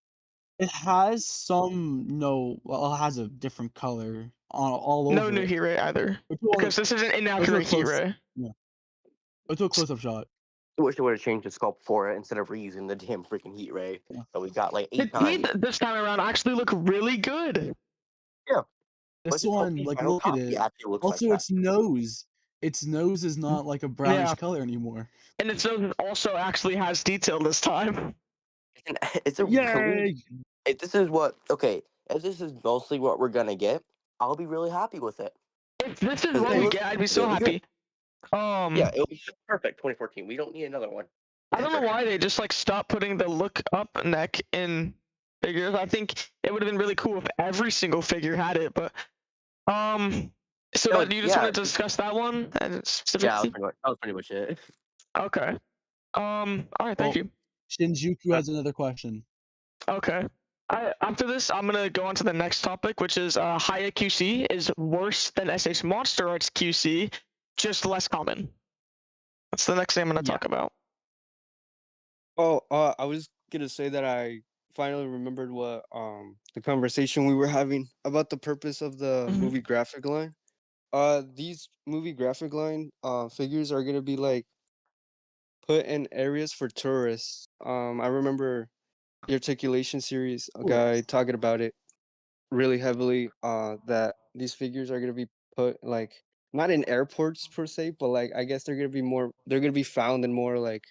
it has some. No, well, it has a different color all No over new it. heat ray either, Go to because this is an a inaccurate heat close. ray. Yeah. Go to a close-up shot. I wish they would have changed the sculpt for it instead of reusing the damn freaking heat ray Yeah. that we got like The 8 teeth times. this time around actually look really good. Yeah. This But one, the like, final look at copy it. actually looks like Also, that. its nose is not like a brownish Yeah, color anymore. and its nose also actually has detail this time. It's a really. Yay! If this is what okay, if this is mostly what we're gonna get, I'll be really happy with it. If this is 'Cause what it we looks get, I'd be so really good. happy. Yeah, it'll be perfect. 2014. We don't need another one. I don't know why they just like stopped putting the look up neck in figures. I think it would have been really cool if every single figure had it, but so No, that you just yeah, wanted to discuss that one and yeah, specifically? that was pretty much it. Okay. All right, thank Well, you. Shinjuku has another question. Okay. After this, I'm gonna go on to the next topic, which is Haya QC is worse than SH Monster Arts QC, just less common. That's the next thing I'm gonna talk about. Oh, I was gonna say that I finally remembered what the conversation we were having about the purpose of the movie graphic line. These movie graphic line figures are gonna be like put in areas for tourists. I remember the articulation series, a guy talking about it really heavily. That these figures are gonna be put like not in airports per se, but like I guess they're gonna be more. They're gonna be found in more like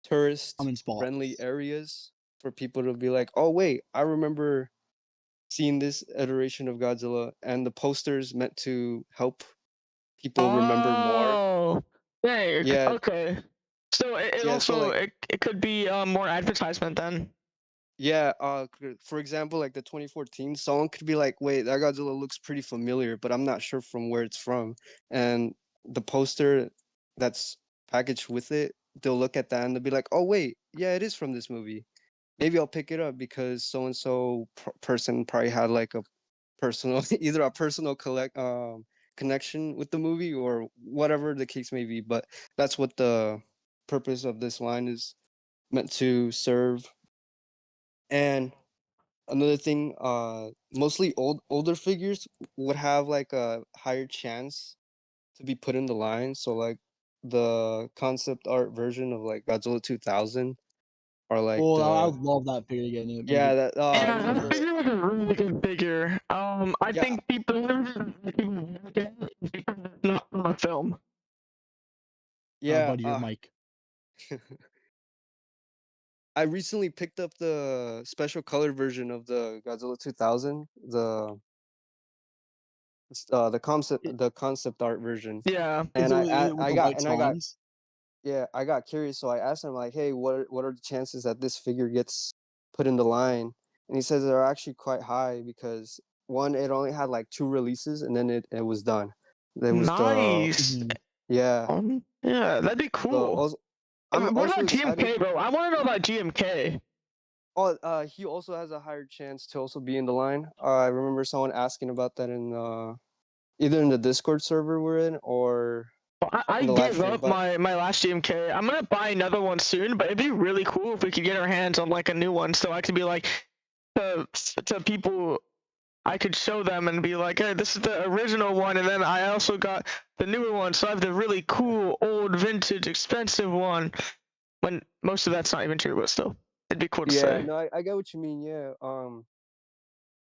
tourist Common spots. friendly areas for people to be like, oh wait, I remember seeing this iteration of Godzilla, and the posters meant to help people remember more. Oh, dang. Yeah, Okay. So it yeah. So also like, it could be more advertisement then. yeah. For example, like the 2014, someone could be like, wait, that Godzilla looks pretty familiar, but I'm not sure from where it's from. And the poster that's packaged with it, they'll look at that and they'll be like, oh wait, yeah, it is from this movie. Maybe I'll pick it up because so and so person probably had like a personal either a personal connection with the movie or whatever the case may be. But that's what the purpose of this line is meant to serve. And another thing, mostly older figures would have like a higher chance to be put in the line. So like the concept art version of like Godzilla 2000 or like Oh, I the would love that figure to get in it. yeah that I Yeah, that remember figure was a really good figure. I yeah think people look at it because it's not from a film. yeah Buddy, your mic. I recently picked up the special colored version of the Godzilla 2000, the concept art version, Yeah. Is and it with the white swans? I got curious, so I asked him like, hey, what are the chances that this figure gets put in the line? And he says they're actually quite high because one, it only had like 2 releases, and then it was done. There was Nice. yeah. Yeah, that'd be So cool. also, I'm What also about excited. GMK, bro? I want to know about GMK. Oh, he also has a higher chance to also be in the line. I remember someone asking about that in either in the Discord server we're in or I in the live gave stream. up But my last GMK. I'm gonna buy another one soon, but it'd be really cool if we could get our hands on like a new one, so I could be like to people. I could show them and be like, hey, this is the original one, and then I also got the newer one, so I have the really cool, old, vintage, expensive one. When most of that's not even true, but still, it'd be cool to yeah, say. no, I get what you mean. Yeah.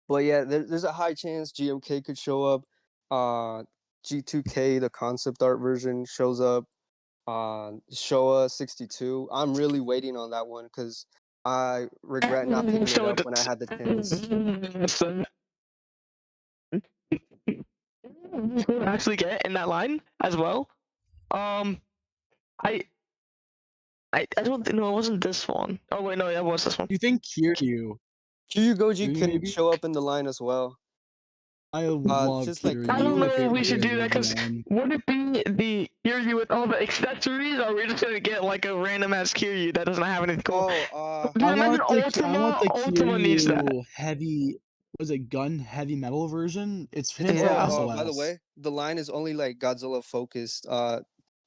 But yeah, there's a high chance GMK could show up. G2K, the concept art version, shows up. Showa 62. I'm really waiting on that one because I regret not picking it up when I had the chance. Actually get in that line as well. I don't think, no, it wasn't this one. Oh wait, no, yeah, it was this one. You think Kiryu Goji could maybe? show up in the line as well. I love just like Kiryu. I don't know if we Kiryu should do that is because man. would it be the Kiryu with all the accessories, or are we just gonna get like a random ass Kiryu that doesn't have anything cool? Dude, I imagine want the Ultima needs that. Kiryu heavy. Was it gun heavy metal version? It's him Yeah. SOS. By the way, the line is only like Godzilla focused.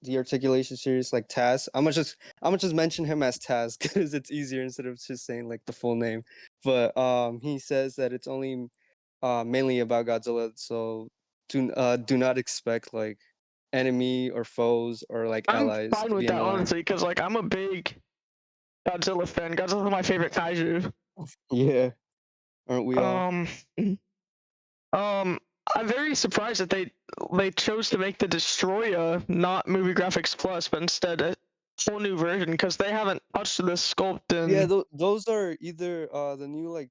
The articulation series like Taz. I'm gonna just mention him as Taz because it's easier instead of just saying like the full name. But he says that it's only mainly about Godzilla, so do not expect like enemy or foes or like allies. I'm fine with that honestly, because like I'm a big Godzilla fan. Godzilla's my favorite kaiju. Yeah, aren't we all? I'm very surprised that they chose to make the Destroyer not Movie Graphics Plus, but instead a whole new version because they haven't touched this sculpt in. Yeah, those are either the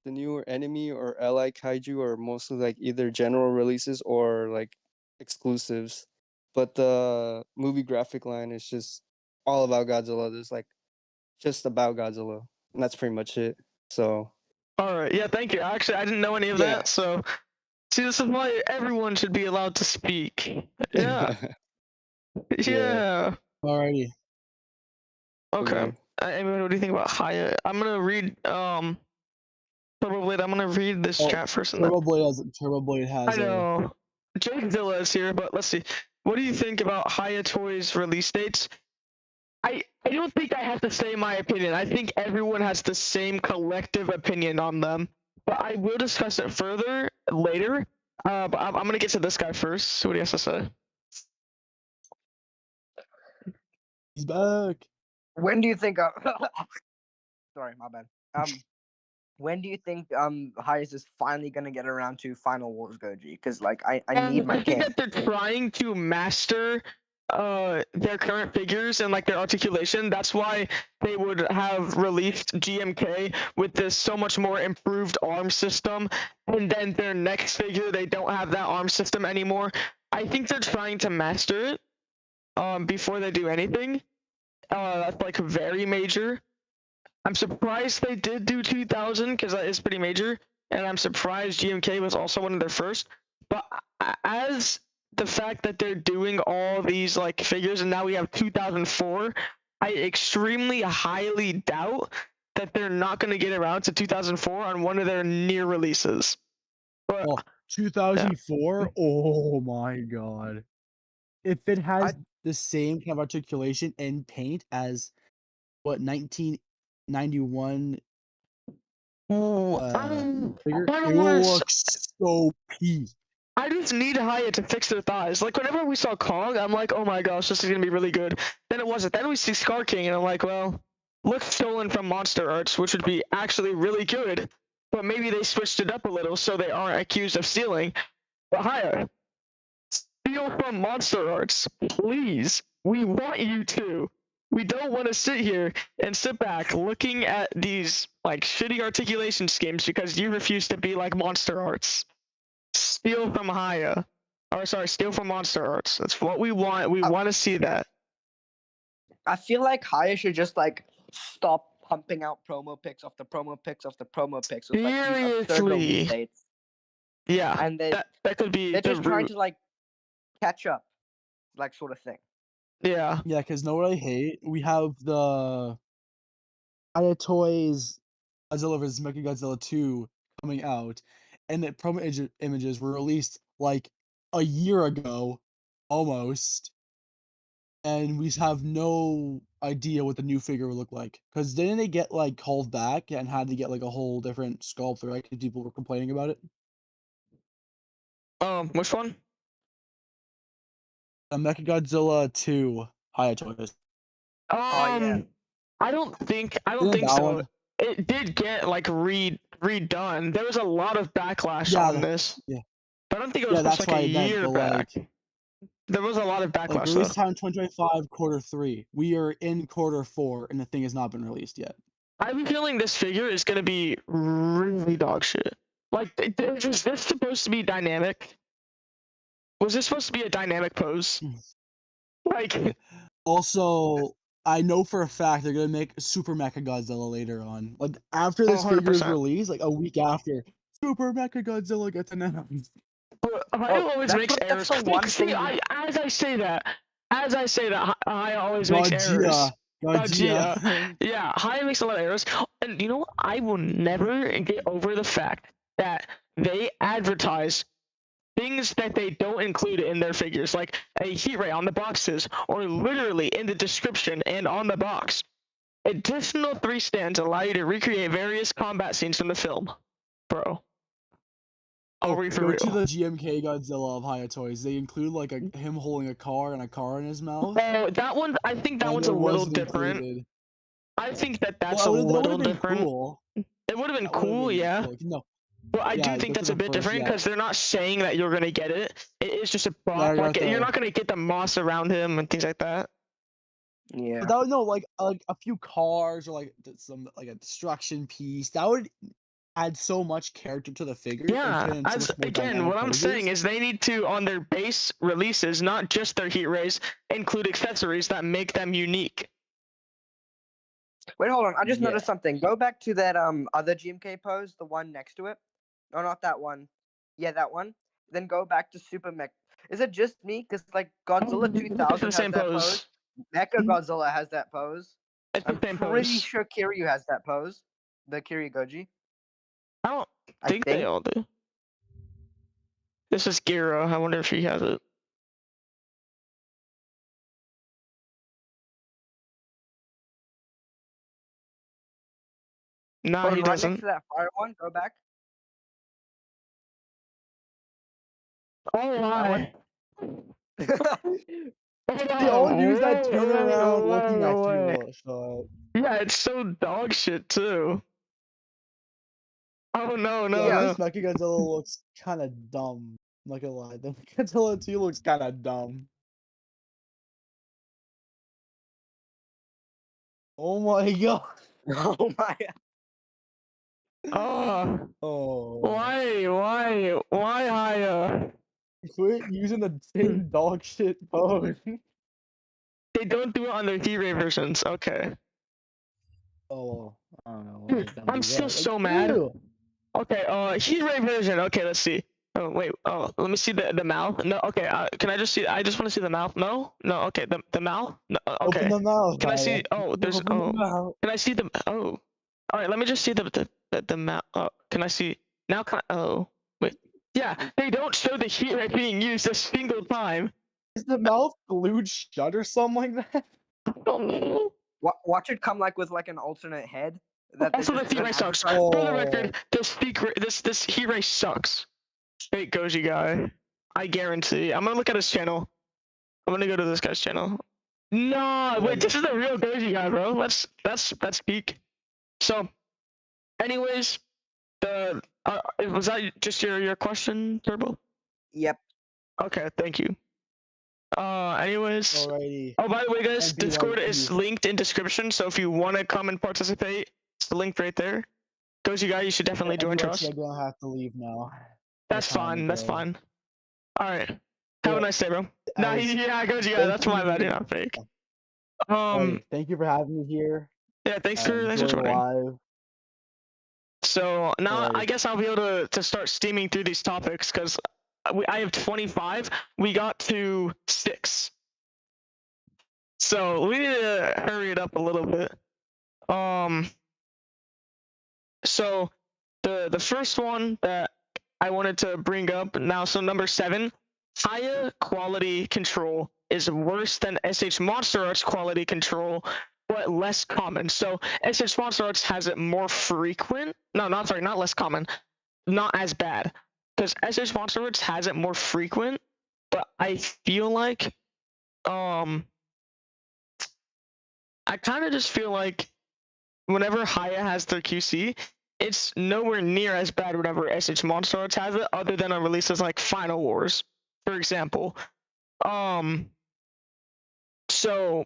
newer enemy or ally kaiju, or mostly like either general releases or like exclusives. But the movie graphic line is just all about Godzilla. There's like just about Godzilla, and that's pretty much it. So. All right. Yeah. Thank you. Actually, I didn't know any of that. So, see, this is why everyone should be allowed to speak. Yeah. Yeah. Alrighty. Okay. What do you think about Haya? I'm gonna read Turbo Blade. I'm gonna read this chat first. Turbo Blade has. I know. Godzilla is here, but let's see. What do you think about Haya Toys release dates? I don't think I have to say my opinion. I think everyone has the same collective opinion on them. But I will discuss it further later. But I'm gonna get to this guy first. See what he has to say. He's back. When do you think? Sorry, my bad. When do you think Hayes is finally gonna get around to Final Wars Goji? Because like I need my I think king. that they're trying to master their current figures and like their articulation. That's why they would have released GMK with this so much more improved arm system, and then their next figure they don't have that arm system anymore. I think they're trying to master it before they do anything. That's like very major. I'm surprised they did do 2000 because that is pretty major, and I'm surprised GMK was also one of their first. But as the fact that they're doing all these like figures and now we have 2004, I extremely highly doubt that they're not going to get around to 2004 on one of their near releases. But 2004? Yeah. Oh my god. If it has the same kind of articulation and paint as what 1991 figure, it will look so peak. I just need Haya to fix their thighs. Like, whenever we saw Kong, I'm like, oh my gosh, this is going to be really good. Then it wasn't. Then we see Scar King, and I'm like, well, looks stolen from Monster Arts, which would be actually really good. But maybe they switched it up a little so they aren't accused of stealing. But Haya, steal from Monster Arts, please. We want you to. We don't want to sit here and sit back looking at these, like, shitty articulation schemes because you refuse to be like Monster Arts. Steal from Haya. Or sorry, steal from Monster Arts. That's what we want. We want to see that. I feel like Haya should just like stop pumping out promo pics after promo pics after promo pics with like these absurd release dates. Yeah, and that could be. They're just trying to like catch up, like sort of thing. Yeah. Yeah, because know what I hate? We have the Haya Toys Godzilla vs. Mechagodzilla 2 coming out, and the promo images were released like a year ago, almost, and we have no idea what the new figure would look like. Because didn't they get like called back and had to get like a whole different sculpt, right? Because people were complaining about it. Which one? Mechagodzilla 2 Haya Toys. I don't think so. One? It did get like redone. There was a lot of backlash on this. Yeah. But I don't think it was like a year back. There was a lot of backlash. Like release time 2025 Q3. We are in Q4, and the thing has not been released yet. I have a feeling this figure is gonna be really dog shit. Like, is this supposed to be dynamic? Was this supposed to be a dynamic pose? Like, also, I know for a fact they're gonna make Super Mecha Godzilla later on. Like after this figure is released, like a week after, Super Mecha Godzilla gets announced. But Ohio always makes errors. See, as I say that, Ohio always makes errors. Godzilla. Yeah, Ohio makes a lot of errors. And you know what? I will never get over the fact that they advertise things that they don't include in their figures, like a heat ray on the boxes, or literally in the description and on the box. Additional 3 stands allow you to recreate various combat scenes from the film. Bro. I'll read for Go real. to the GMK Godzilla of Haya Toys. They include like him holding a car and a car in his mouth. Oh, that one, I think that one's a little different. Included. I think that's a little different. Cool. It would have been cool, yeah. Cool. No. But I do think that's a bit different because they're not saying that you're gonna get it. It is just a box. Like, you're not gonna get the moss around him and things like that. Yeah. But that would like a few cars or like some like a destruction piece. That would add so much character to the figure. Yeah. Again, what I'm saying is they need to, on their base releases, not just their heat rays, include accessories that make them unique. Wait, hold on. I just noticed something. Go back to that other GMK pose, the one next to it. No, not that one. Yeah, that one. Then go back to Super Mech. Is it just me? Because like Godzilla 2000 has that pose. Mecha Godzilla has that pose. I'm pretty sure Kiryu has that pose. The Kiryu Goji. I don't think they all do. This is Giro. I wonder if he has it. No, he doesn't. Next to that fire one, go back. Oh my! They all use that turnaround looking at you shot. Yeah, it's so dog shit too. Oh no! This Mecha Godzilla looks kind of dumb. I'm not gonna lie, the Godzilla 2 looks kind of dumb. Oh my god! Oh my! Oh. Why, Haya? Quit using the same dog shit pose. They don't do it on their heat ray versions. Okay. Oh, I don't know. Dude, I'm still so mad. Okay, heat ray version. Okay, let's see. Oh wait. Oh, let me see the mouth. No. Okay. Can I just see? I just want to see the mouth. No. No. Okay. The mouth. No, okay. Open the mouth. Can I see? Oh, there's. Oh. Can I see the? Oh. All right. Let me just see the mouth. Oh, can I see now? Oh. Wait. Yeah. They don't show the heat ray being used a single time. Is the mouth glued shut or something like that? I don't know. Watch it come like with an alternate head. Also, the heat ray sucks. For the record, this heat ray sucks. Straight Goji guy. I guarantee. I'm gonna look at his channel. I'm gonna go to this guy's channel. No, wait, this is the real Goji guy, bro. That's peak. So, anyways, was that just your question, Turbo? Yep. Okay, thank you. Anyways. Alrighty. Oh, by the way, guys, Discord is linked in description, so if you want to come and participate, it's linked right there. Goji guy, you should definitely join us. I'm gonna have to leave now. That's fine. That's fine. All right. Have a nice day, bro. No, yeah, Goji guy. That's my bad. You're not fake. Thank you for having me here. Yeah, thanks for joining. So now I guess I'll be able to start steaming through these topics because I have 25. We got to 6. So we need to hurry it up a little bit. So the first one that I wanted to bring up now, so number 7, higher quality control is worse than SH Monster Arts quality control, but less common. So SH Monster Arts has it more frequent. No, not less common. Not as bad. Because SH Monster Arts has it more frequent, but I feel like I kind of just feel like whenever Haya has their QC, it's nowhere near as bad whenever SH Monster Arts has it, other than on releases like Final Wars, for example. So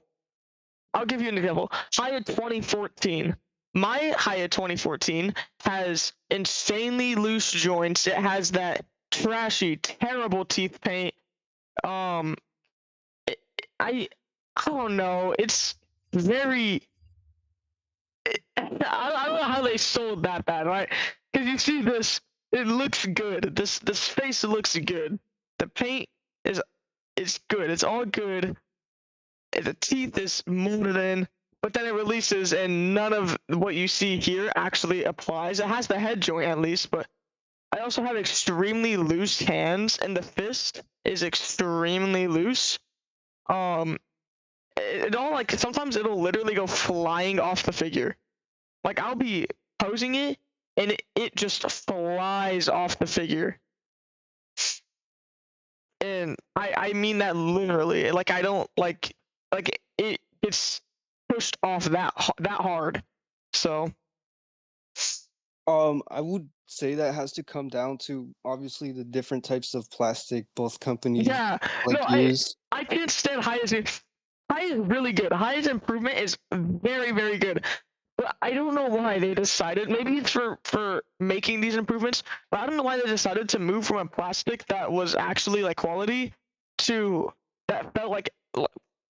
I'll give you an example. Haya 2014. My Haya 2014 has insanely loose joints. It has that trashy, terrible teeth paint. I don't know. It's very. I don't know how they sold that bad, right? Because you see this, it looks good. This face looks good. The paint is good. It's all good. The teeth is molded in, but then it releases, and none of what you see here actually applies. It has the head joint at least, but I also have extremely loose hands, and the fist is extremely loose. It all like sometimes it'll literally go flying off the figure. Like I'll be posing it, and it just flies off the figure. And I mean that literally. Like I don't like it gets pushed off that hard. So I would say that has to come down to obviously the different types of plastic both companies use. I can't stand Haya's. Haya is really good. Haya's improvement is very, very good. But I don't know why they decided. Maybe it's for making these improvements. But I don't know why they decided to move from a plastic that was actually like quality to that felt like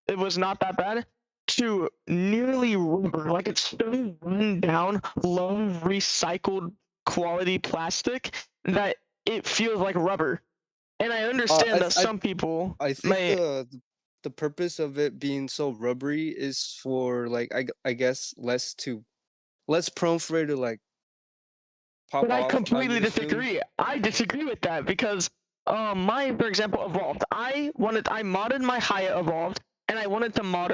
it was not that bad to nearly rubber. Like it's so run down, low recycled quality plastic that it feels like rubber. And I understand that some people I think the purpose of it being so rubbery is for like I guess less prone for it to like pop but off. I completely disagree. I disagree with that because my, for example, Evolved. I modded my Haya Evolved, and I wanted to mod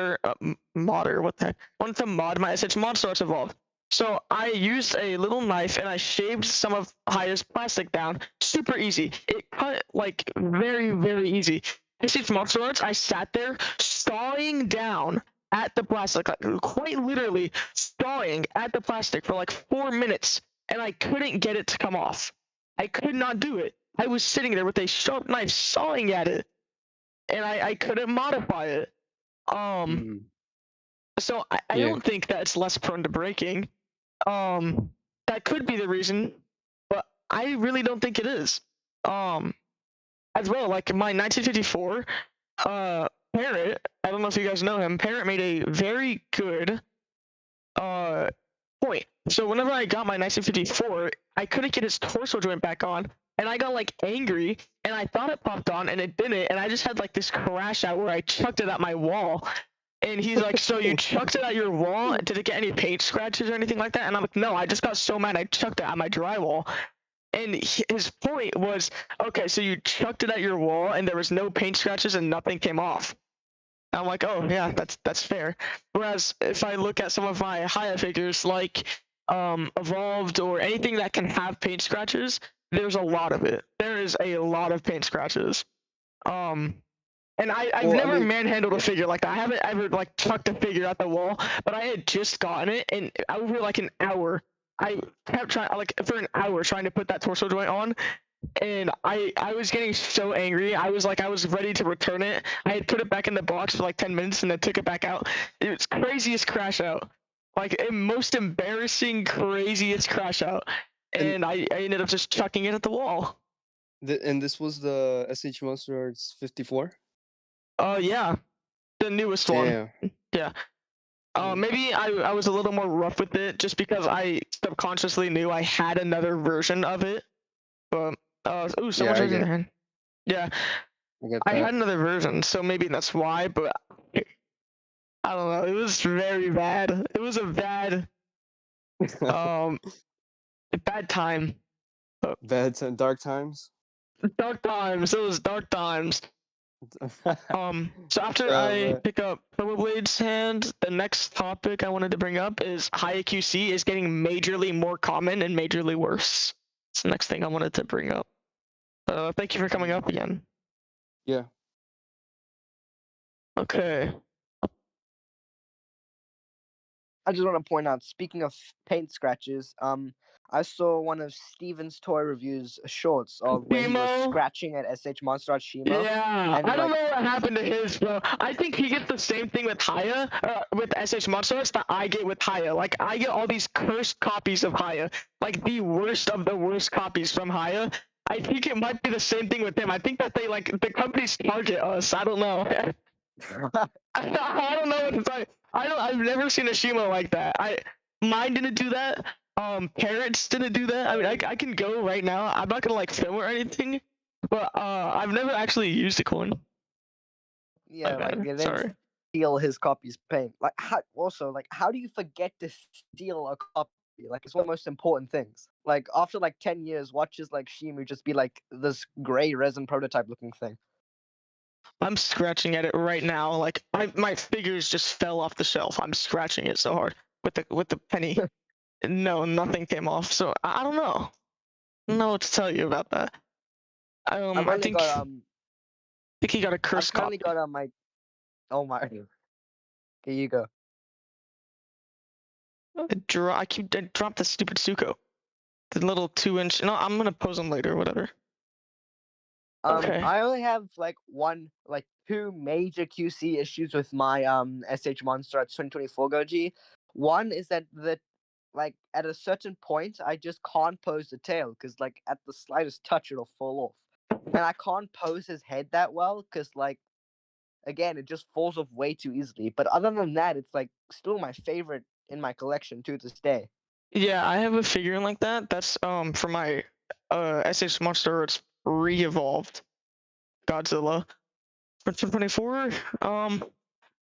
my SH Monsters Evolved. So I used a little knife and I shaved some of Haya's plastic down. Super easy. It cut like very, very easy. SH Monster Arts, I sat there sawing down at the plastic, like quite literally sawing at the plastic for like 4 minutes, and I couldn't get it to come off. I could not do it. I was sitting there with a sharp knife sawing at it, and I couldn't modify it. So I don't think that it's less prone to breaking. That could be the reason, but I really don't think it is. As well, like my 1954 Parrot, I don't know if you guys know him. Parrot made a very good point. So whenever I got my 1954, I couldn't get his torso joint back on, and I got like angry, and I thought it popped on, and it didn't, and I just had like this crash out where I chucked it at my wall. And he's like, so you chucked it at your wall? Did it get any paint scratches or anything like that? And I'm like, no, I just got so mad I chucked it at my drywall. And his point was, okay, so you chucked it at your wall and there was no paint scratches and nothing came off. I'm like, oh yeah, that's fair. Whereas if I look at some of my Haya figures, like Evolved or anything that can have paint scratches, there's a lot of it. There is a lot of paint scratches. And I've never manhandled a figure like that. I haven't ever like chucked a figure at the wall, but I had just gotten it, and over like an hour, I kept trying, like for an hour, trying to put that torso joint on, and I was getting so angry. I was ready to return it. I had put it back in the box for like 10 minutes, and then took it back out. It was craziest crash out, like most embarrassing, craziest crash out, and I ended up just chucking it at the wall. And this was the SH Monster Arts 54? Yeah, the newest one. Yeah. Maybe I was a little more rough with it just because I subconsciously knew I had another version of it. But someone's raising their hand. Yeah, I had another version, so maybe that's why. But I don't know. It was very bad. It was a bad, bad time. Dark times. Dark times. It was dark times. So after I pick up Purple Blade's hand, the next topic I wanted to bring up is Haya QC is getting majorly more common and majorly worse. It's the next thing I wanted to bring up. Thank you for coming up again. Yeah. Okay. I just want to point out, speaking of paint scratches, I saw one of Steven's toy reviews shorts of where he was scratching at SH Monster Shimo. Yeah, and I don't know what happened to his, bro. I think he gets the same thing with Haya, with SH Monsters that I get with Haya. Like, I get all these cursed copies of Haya, like the worst of the worst copies from Haya. I think it might be the same thing with him. I think that they the companies target us. I don't know. I don't know what to tell you. I've never seen a Shimo like that. Mine didn't do that. Parents didn't do that. I mean, I can go right now. I'm not gonna like film or anything, but I've never actually used a coin. Yeah, like they didn't steal his copy's paint. Like, how do you forget to steal a copy? Like, it's one of the most important things. Like, after like 10 years, watches like Shimu just be like this gray resin prototype looking thing. I'm scratching at it right now. Like, my figures just fell off the shelf. I'm scratching it so hard with the penny. No, nothing came off. So I don't know. I don't know what to tell you about that. I think he got a cursed copy. I've currently got my. Oh my. Here you go. I dropped the stupid Suko. The little 2-inch. No, I'm gonna pose them later. Whatever. Okay. I only have like two major QC issues with my SH Monster 2024 Goji. One is that at a certain point I just can't pose the tail because like at the slightest touch it'll fall off, and I can't pose his head that well because again it just falls off way too easily. But other than that, it's like still my favorite in my collection to this day. Yeah, I have a figure like that. That's for my SH Monster. It's re-evolved Godzilla for 2024.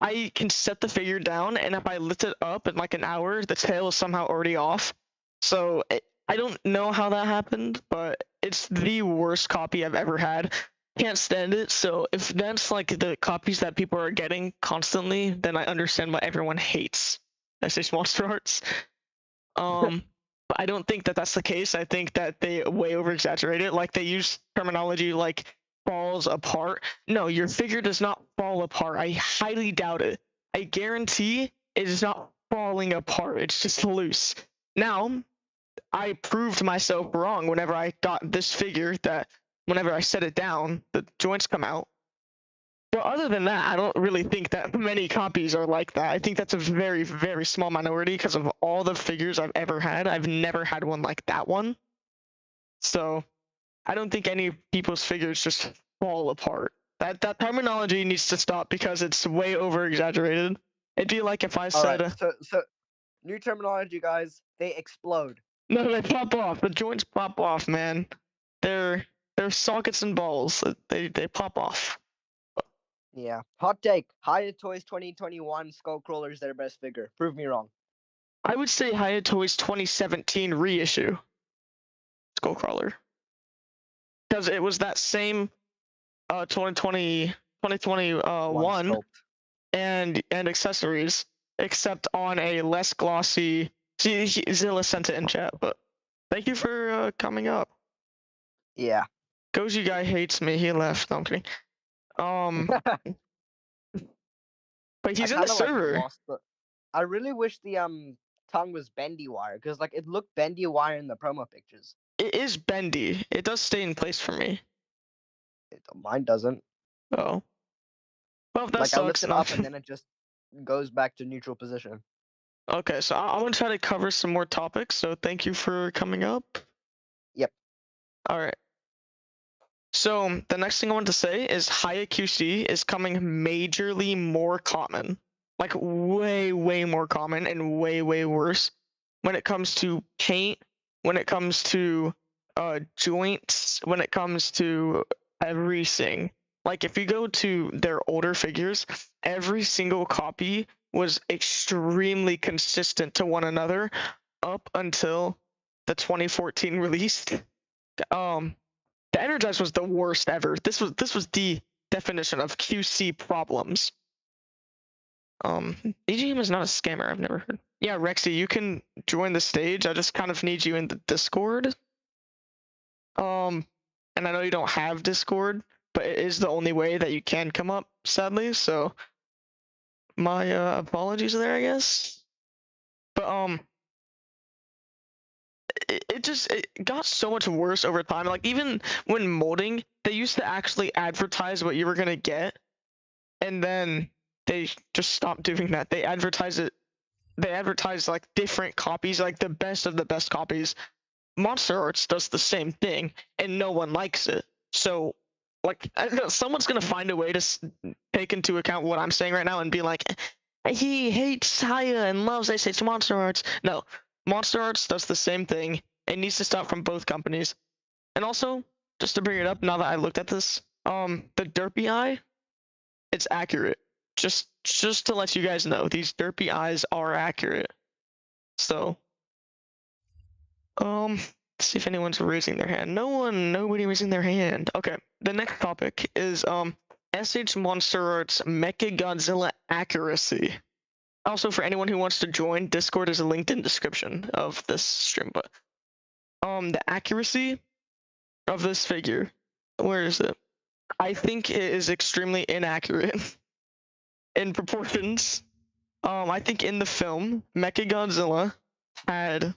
I can set the figure down, and if I lift it up in like an hour, the tail is somehow already off. So I don't know how that happened, but it's the worst copy I've ever had. Can't stand it. So if that's like the copies that people are getting constantly, then I understand why everyone hates SH Monster Arts. But I don't think that that's the case. I think that they way over exaggerate it. Like, they use terminology like falls apart. No, your figure does not fall apart. I highly doubt it. I guarantee it is not falling apart. It's just loose. Now, I proved myself wrong whenever I got this figure that whenever I set it down, the joints come out. But other than that, I don't really think that many copies are like that. I think that's a very, very small minority because of all the figures I've ever had. I've never had one like that one. So I don't think any people's figures just fall apart. That terminology needs to stop because it's way over exaggerated. It'd be like if I said, right, so new terminology, guys. They explode. No, they pop off. The joints pop off, man. They're sockets and balls. They pop off. Yeah. Hot take. Haya Toys 2021 Skullcrawler is their best figure. Prove me wrong. I would say Haya Toys 2017 reissue Skullcrawler. Because it was that same 2021 and accessories, except on a less glossy. See, Zilla sent it in chat, but thank you for coming up. Yeah. Goji guy hates me. He left. No, I'm kidding. But he's in the server. I really wish the tongue was bendy wire because like it looked bendy wire in the promo pictures. It is bendy. It does stay in place for me. Mine doesn't. Oh. Well, that sucks. I lift it up and then it just goes back to neutral position. Okay, so I'm gonna try to cover some more topics. So thank you for coming up. Yep. All right. So the next thing I want to say is Haya QC is coming majorly more common, like way more common and way worse when it comes to paint, when it comes to joints, when it comes to everything. Like if you go to their older figures, every single copy was extremely consistent to one another up until the 2014 release. The Energize was the worst ever. This was the definition of QC problems. EGM is not a scammer. I've never heard. Yeah, Rexy, you can join the stage. I just kind of need you in the Discord. And I know you don't have Discord, but it is the only way that you can come up, sadly. So my apologies there, I guess. But it got so much worse over time. Like even when molding, they used to actually advertise what you were gonna get, and then they just stopped doing that. They advertise like different copies, like the best of the best copies. Monster Arts does the same thing, and no one likes it. So, like, I don't know, someone's gonna find a way to take into account what I'm saying right now and be like, he hates Haya and loves SH Monster Arts. No, Monster Arts does the same thing. It needs to stop from both companies. And also, just to bring it up, now that I looked at this, the derpy eye, it's accurate. Just to let you guys know, these derpy eyes are accurate. So, let's see if anyone's raising their hand. Nobody raising their hand. Okay, the next topic is SH Monster Arts Mecha Godzilla accuracy. Also, for anyone who wants to join, Discord is linked in description of this stream. But the accuracy of this figure, where is it? I think it is extremely inaccurate in proportions. I think in the film, Mecha Godzilla had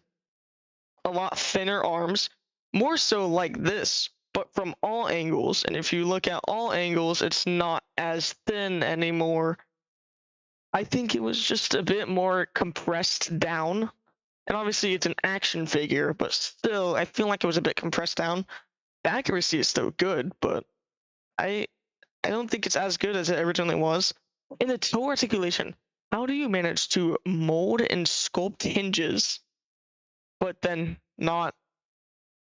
a lot thinner arms, more so like this, but from all angles. And if you look at all angles, it's not as thin anymore. I think it was just a bit more compressed down. And obviously it's an action figure, but still, I feel like it was a bit compressed down. The accuracy is still good, but I don't think it's as good as it originally was. In the toe articulation, how do you manage to mold and sculpt hinges, but then not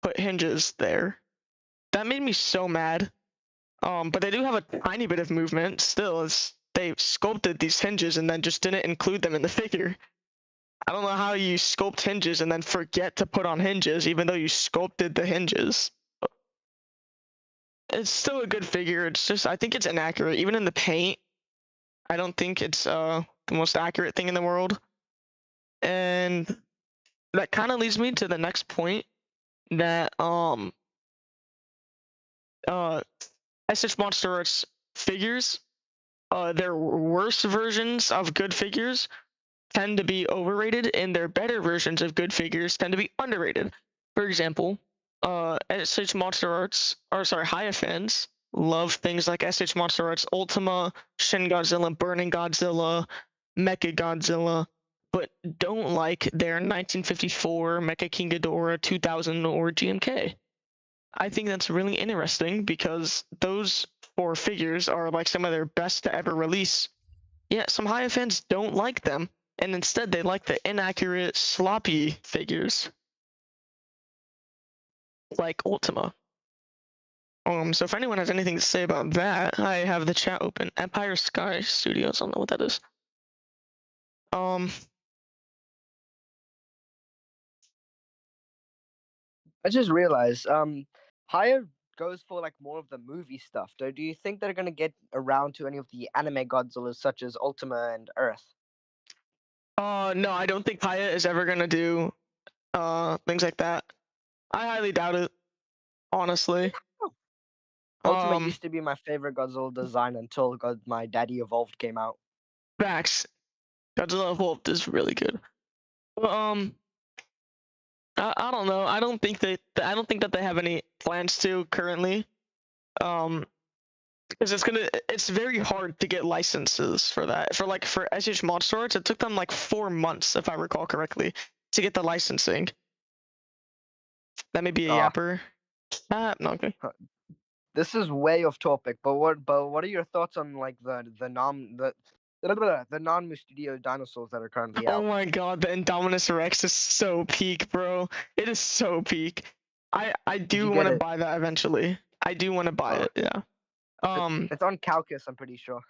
put hinges there? That made me so mad. But they do have a tiny bit of movement still. They sculpted these hinges and then just didn't include them in the figure. I don't know how you sculpt hinges and then forget to put on hinges, even though you sculpted the hinges. It's still a good figure. It's just, I think it's inaccurate. Even in the paint, I don't think it's the most accurate thing in the world. And that kind of leads me to the next point, that SH Monster Arts figures, their worse versions of good figures tend to be overrated, and their better versions of good figures tend to be underrated. For example, SH Monster Arts, or sorry, Haya fans love things like SH Monster Arts Ultima, Shin Godzilla, Burning Godzilla, Mecha Godzilla, but don't like their 1954 Mecha King Ghidorah, 2000, or GMK. I think that's really interesting because those four figures are like some of their best to ever release. Yet some Haya fans don't like them, and instead they like the inaccurate, sloppy figures like Ultima. So if anyone has anything to say about that, I have the chat open. Empire Sky Studios, I don't know what that is. I just realized, Haya goes for like more of the movie stuff. Do you think they're gonna get around to any of the anime Godzillas such as Ultima and Earth? No, I don't think Haya is ever gonna do things like that. I highly doubt it, honestly. Ultima used to be my favorite Godzilla design until my Daddy Evolved came out. Facts. Godzilla Evolved is really good. But, I don't know. I don't think that they have any plans to currently. Because it's very hard to get licenses for that. For SH Monster Arts, it took them like 4 months, if I recall correctly, to get the licensing. That may be a yapper. No, okay. This is way off topic, but what are your thoughts on like the non Studio dinosaurs that are currently out? Oh my god, the Indominus Rex is so peak, bro. It is so peak. I do want to buy that eventually. I do want to buy it, yeah. It's on Calcus, I'm pretty sure.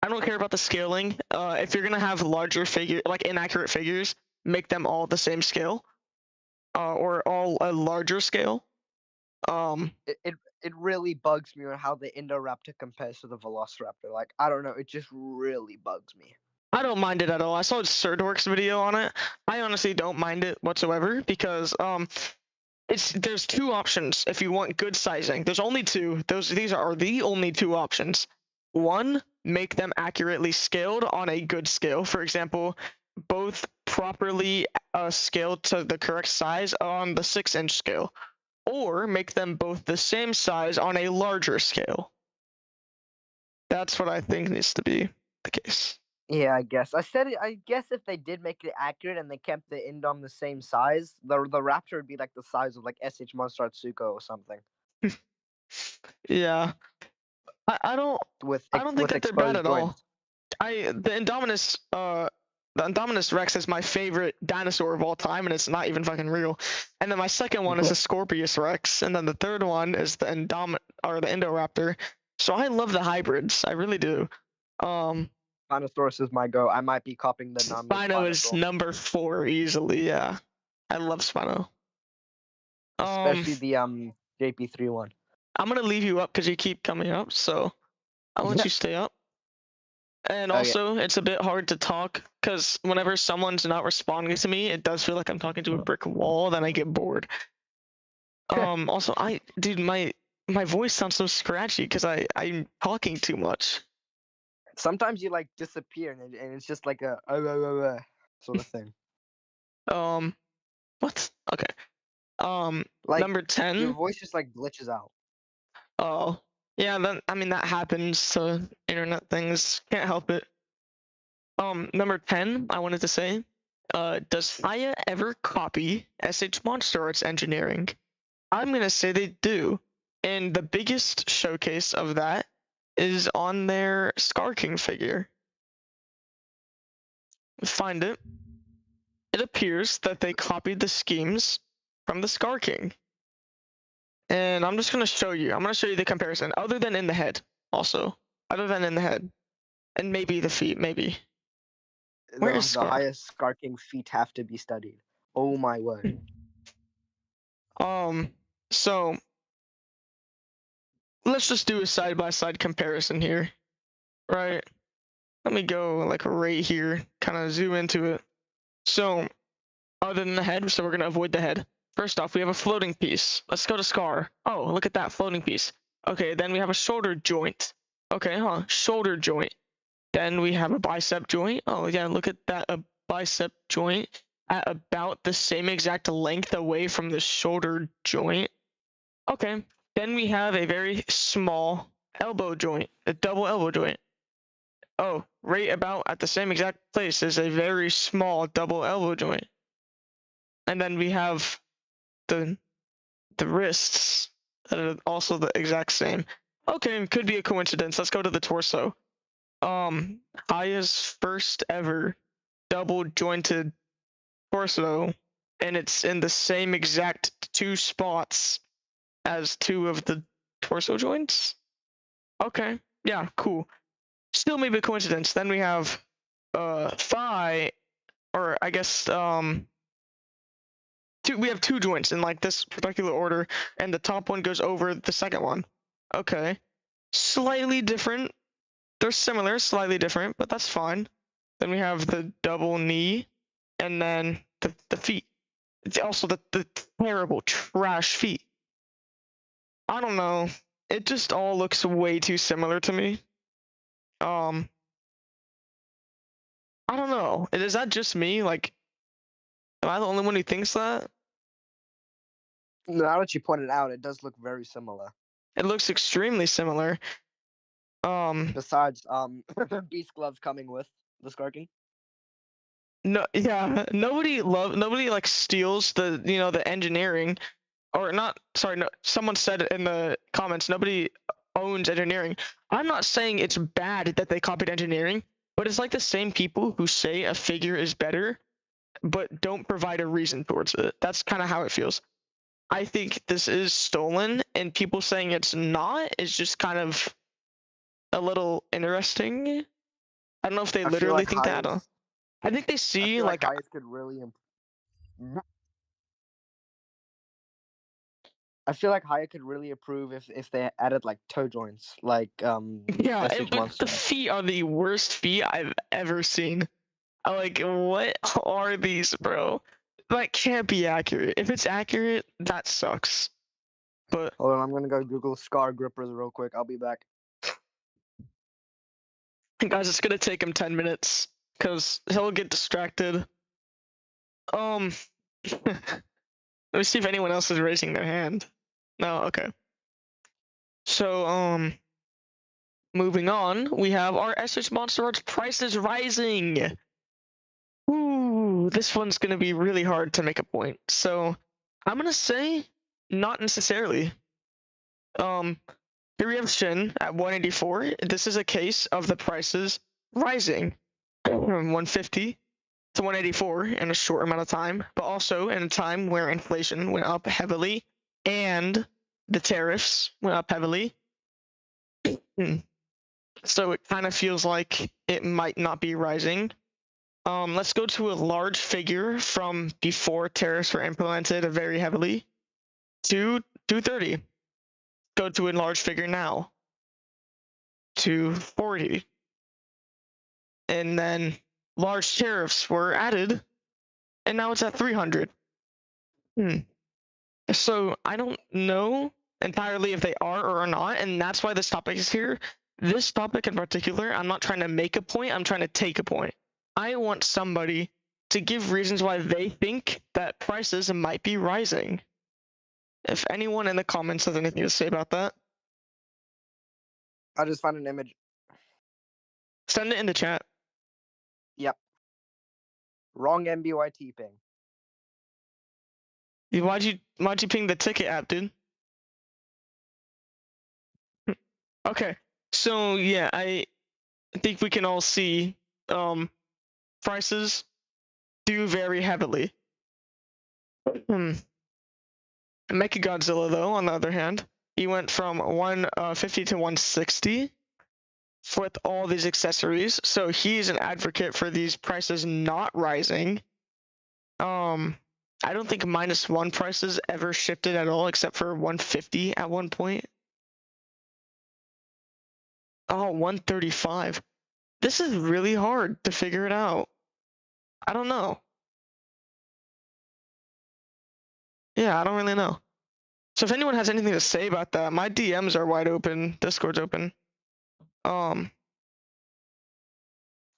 I don't care about the scaling. If you're gonna have larger figure, like inaccurate figures, make them all the same scale, or all a larger scale. It really bugs me on how the Indoraptor compares to the Velociraptor. Like, I don't know, it just really bugs me. I don't mind it at all. I saw Surdork's video on it. I honestly don't mind it whatsoever because there's two options if you want good sizing. There's only two. These are the only two options. One, make them accurately scaled on a good scale. For example, both properly scaled to the correct size on the 6-inch scale, or make them both the same size on a larger scale. That's what I think needs to be the case. Yeah, I guess. I guess if they did make it accurate and they kept the Indom the same size, the Raptor would be like the size of like SH Monster Atsuko or something. Yeah. I don't think that they're bad at all. The Indominus Rex is my favorite dinosaur of all time, and it's not even fucking real. And then my second one is the Scorpius Rex, and then the third one is the Indoraptor. So I love the hybrids, I really do. Spinosaurus is my go. I might be copying the Spino is number 4 easily. Yeah, I love Spino. Especially the JP3 one. I'm gonna leave you up because you keep coming up, so I'll let you stay up. And also, it's a bit hard to talk because whenever someone's not responding to me, it does feel like I'm talking to a brick wall. Then I get bored. Also, dude, my voice sounds so scratchy because I'm talking too much. Sometimes you like disappear and it's just like a sort of thing. What? Okay. Like, number 10. Your voice just like glitches out. Oh, yeah. That happens to internet things. Can't help it. Number 10. I wanted to say, does Haya ever copy SH Monster Arts engineering? I'm gonna say they do, and the biggest showcase of that is on their Scar King figure. Find it. It appears that they copied the schemes from the Scar King. And I'm just going to show you. I'm going to show you the comparison, other than in the head, also. Other than in the head. And maybe the feet, maybe. Where is Scar? The highest Scar King feet have to be studied. Oh my word. So let's just do a side-by-side comparison here. Right? Let me go like right here, kind of zoom into it. So, other than the head, so we're going to avoid the head. First off, we have a floating piece. Let's go to Scar. Oh, look at that floating piece. Okay, then we have a shoulder joint. Okay, shoulder joint. Then we have a bicep joint. Oh, yeah, look at that. A bicep joint at about the same exact length away from the shoulder joint. Okay, then we have a very small elbow joint, a double elbow joint. Oh, right about at the same exact place is a very small double elbow joint. And then we have the wrists that are also the exact same. Okay, could be a coincidence. Let's go to the torso. Haya's first ever double jointed torso, and it's in the same exact 2 spots as 2 of the torso joints. Okay, yeah, cool. Still maybe a coincidence. Then we have thigh, or I guess we have 2 joints in like this particular order, and the top one goes over the second one. Okay, slightly different. They're similar, slightly different, but that's fine. Then we have the double knee, and then the feet. It's also the terrible trash feet. I don't know. It just all looks way too similar to me. I don't know. Is that just me? Like, am I the only one who thinks that? Now that you pointed out, it does look very similar. It looks extremely similar. Besides, Beast Gloves coming with the Scar King. No, yeah, nobody like steals the the engineering, or not. Sorry, no. Someone said in the comments, nobody owns engineering. I'm not saying it's bad that they copied engineering, but it's like the same people who say a figure is better, but don't provide a reason towards it. That's kind of how it feels. I think this is stolen, and people saying it's not is just kind of a little interesting. I don't know if they literally think that. I think they see like could really. I feel like Haya could really improve if they added like toe joints, like yeah. But the feet are the worst feet I've ever seen. Like, what are these, bro? That can't be accurate. If it's accurate, that sucks. But hold on, I'm gonna go Google Scar grippers real quick. I'll be back. Guys, it's gonna take him 10 minutes because he'll get distracted. Let me see if anyone else is raising their hand. No, okay. So, moving on, we have our SH Monster Arts prices rising. Ooh, this one's gonna be really hard to make a point. So, I'm gonna say not necessarily. Here we have Shin at 184. This is a case of the prices rising from 150 to 184 in a short amount of time, but also in a time where inflation went up heavily and the tariffs went up heavily. So it kind of feels like it might not be rising. Let's go to a large figure from before tariffs were implemented very heavily to 230. Go to a large figure now. 240. And then large tariffs were added, and now it's at 300. So I don't know entirely if they are or are not, and that's why this topic is here. This topic in particular, I'm not trying to make a point, I'm trying to take a point. I want somebody to give reasons why they think that prices might be rising. If anyone in the comments has anything to say about that, I just found an image. send it in the chat. Yep. Wrong MBYT ping. Why'd you ping the ticket app, dude? Okay, so yeah, I think we can all see prices do vary heavily. Mechagodzilla, though, on the other hand, he went from 150 to 160 with all these accessories. So he's an advocate for these prices not rising. I don't think -1 prices ever shifted at all, except for 150 at one point. Oh, 135. This is really hard to figure it out. I don't know. Yeah, I don't really know. So if anyone has anything to say about that, my DMs are wide open. Discord's open. Other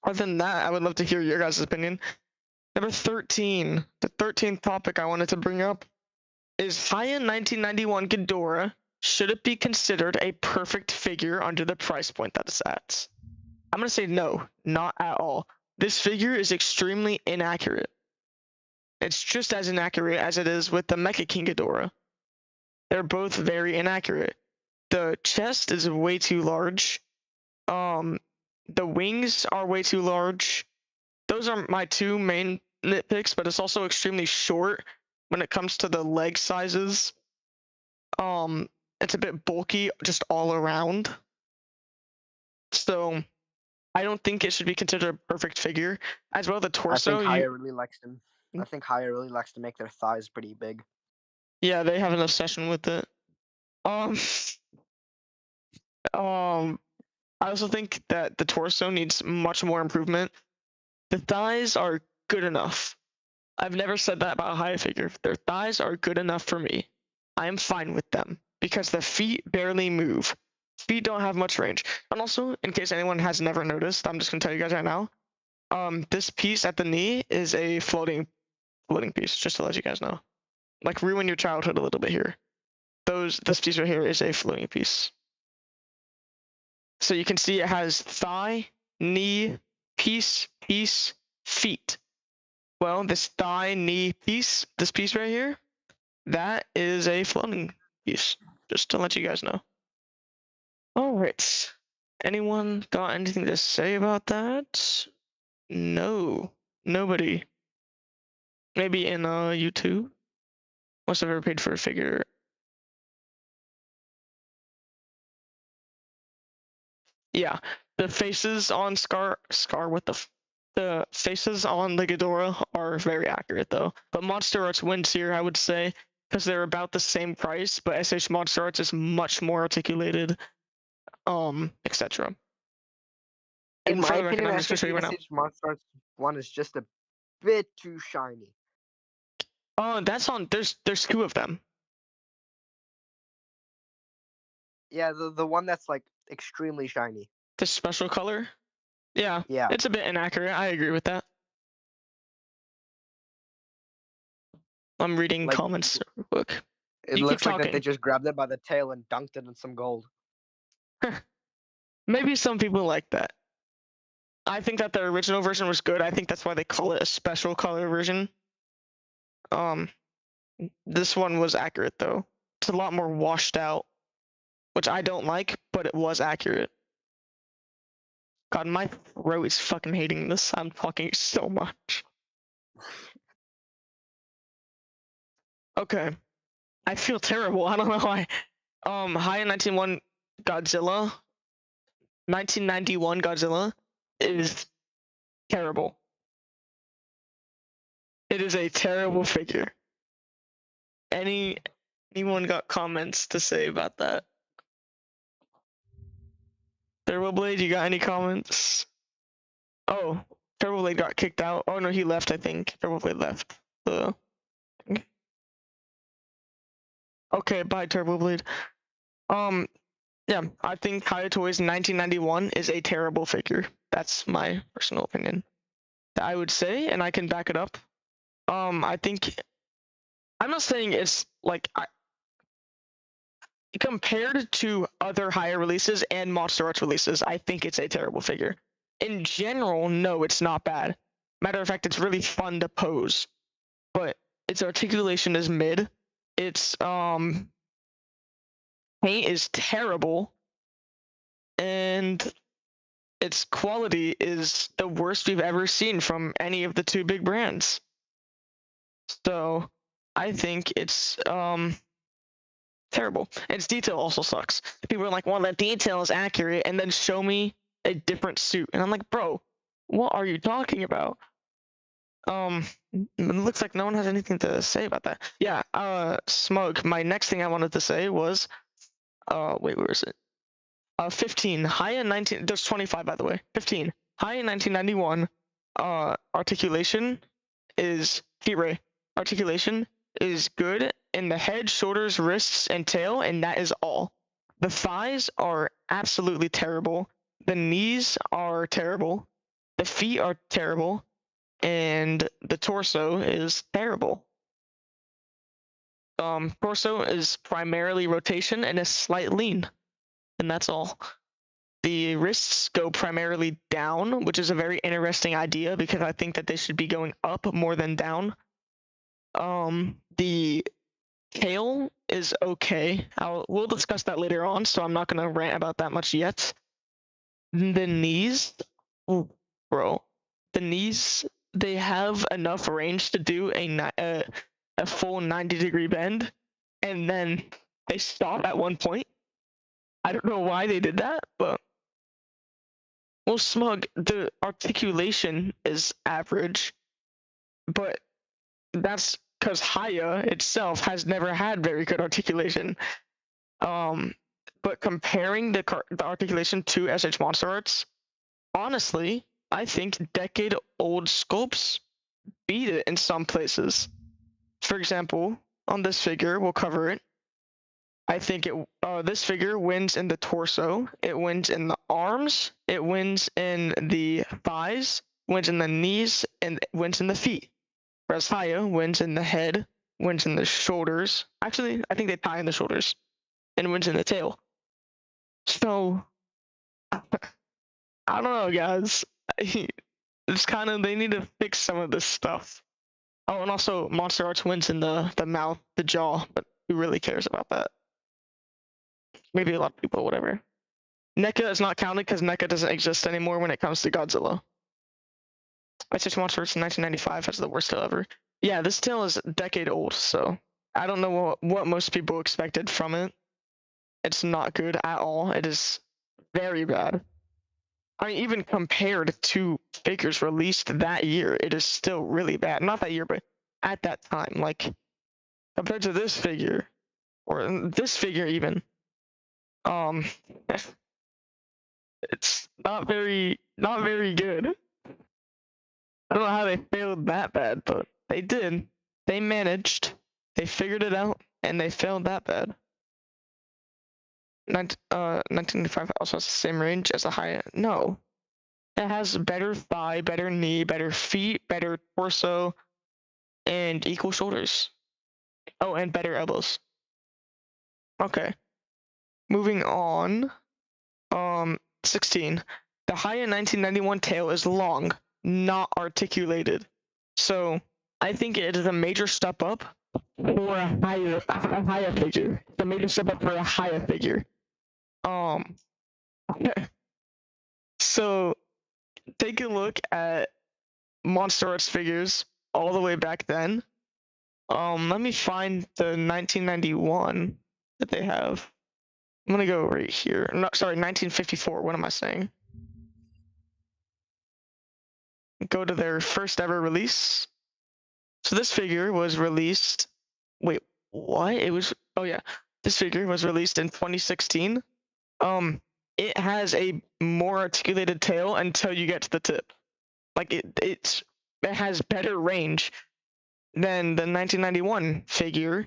than that, I would love to hear your guys' opinion. Number 13, the 13th topic I wanted to bring up is Haya 1991 Ghidorah. Should it be considered a perfect figure under the price point that it's at? I'm going to say no, not at all. This figure is extremely inaccurate. It's just as inaccurate as it is with the Mecha King Ghidorah. They're both very inaccurate. The chest is way too large. The wings are way too large. Those are my two main nitpicks, but it's also extremely short when it comes to the leg sizes. It's a bit bulky just all around. So I don't think it should be considered a perfect figure. As well, the torso. I think Haya really likes them. I think Haya really likes to make their thighs pretty big. Yeah, they have an obsession with it. I also think that the torso needs much more improvement. The thighs are good enough. I've never said that about a Haya figure. Their thighs are good enough for me. I am fine with them because the feet barely move. Feet don't have much range. And also, in case anyone has never noticed, I'm just gonna tell you guys right now. This piece at the knee is a floating piece, just to let you guys know. Like, ruin your childhood a little bit here. This piece right here is a floating piece. So you can see it has thigh, knee, piece, feet. Well, this thigh, knee, piece, this piece right here, that is a floating piece, just to let you guys know. All right. Anyone got anything to say about that? No. Nobody. Maybe in YouTube? Must have ever paid for a figure. Yeah, the faces on Scar with the faces on the Ghidorah are very accurate though. But Monster Arts wins here, I would say, because they're about the same price, but SH Monster Arts is much more articulated, etc. In my opinion, SH Monster Arts one is just a bit too shiny. That's on. There's two of them. Yeah, the one that's like extremely shiny. The special color? Yeah. Yeah. It's a bit inaccurate. I agree with that. I'm reading Like- comments real quick. It You keep looks like that they talking. just grabbed it by the tail and dunked it in some gold. Maybe some people like that. I think that the original version was good. I think that's why they call it a special color version. This one was accurate though. It's a lot more washed out, which I don't like, but it was accurate. God, my throat is fucking hating this. I'm talking so much. Okay. I feel terrible. I don't know why. High in 1991 Godzilla. 1991 Godzilla is terrible. It is a terrible figure. Anyone got comments to say about that? Turboblade, you got any comments? Oh, Turboblade got kicked out. Oh no, he left, I think. Turboblade left. Okay, bye Turboblade. Yeah, I think Hayatoy's 1991 is a terrible figure. That's my personal opinion. I would say, and I can back it up. I think I'm not saying it's like compared to other higher releases and Monster Arts releases, I think it's a terrible figure. In general, no, it's not bad. Matter of fact, it's really fun to pose, but its articulation is mid. Its paint is terrible, and its quality is the worst we've ever seen from any of the two big brands. So I think it's terrible. Its detail also sucks. People are like, well, that detail is accurate, and then show me a different suit. And I'm like, bro, what are you talking about? It looks like no one has anything to say about that. Yeah, Smug, my next thing I wanted to say was, wait, where is it? 15, high in 19, there's 25 by the way. 15, high in 1991, articulation is, T-Ray, articulation is good in the head, shoulders, wrists, and tail, and that is all. The thighs are absolutely terrible. The knees are terrible. The feet are terrible. And the torso is terrible. Torso is primarily rotation and a slight lean. And that's all. The wrists go primarily down, which is a very interesting idea because I think that they should be going up more than down. The tail is okay. We'll discuss that later on, so I'm not gonna rant about that much yet. The knees, ooh, bro, the knees, they have enough range to do a full 90-degree bend, and then they stop at one point. I don't know why they did that, but well, Smug, the articulation is average, but that's because Haya itself has never had very good articulation. But comparing the articulation to SH Monster Arts, honestly, I think decade-old sculpts beat it in some places. For example, on this figure, we'll cover it. I think this figure wins in the torso, it wins in the arms, it wins in the thighs, wins in the knees, and wins in the feet. Whereas Haya wins in the head, wins in the shoulders. Actually, I think they tie in the shoulders, and wins in the tail. So, I don't know, guys. It's kind of, they need to fix some of this stuff. Oh, and also Monster Arts wins in the mouth, the jaw, but who really cares about that? Maybe a lot of people, whatever. NECA is not counted because NECA doesn't exist anymore when it comes to Godzilla. SH Monster Arts in 1995 has the worst tail ever. Yeah, this tail is a decade old, so I don't know what most people expected from it. It's not good at all. It is very bad. I mean, even compared to figures released that year, it is still really bad. Not that year, but at that time. Like, compared to this figure, or this figure even, it's not very good. I don't know how they failed that bad, but they did. They managed. They figured it out, and they failed that bad. 1995 also has the same range as a high. No, it has better thigh, better knee, better feet, better torso, and equal shoulders. Oh, and better elbows. Okay. Moving on. 16. The Haya 1991 tail is long, not articulated. So I think it is a major step up for a higher figure. It's a major step up for a higher figure. So take a look at Monster Arts figures all the way back then. Let me find the 1991 that they have. I'm gonna go right here. No, sorry, 1954. What am I saying? Go to their first ever release. So this figure was released. Wait, what? It was. Oh yeah, this figure was released in 2016. It has a more articulated tail until you get to the tip. Like it has better range than the 1991 figure.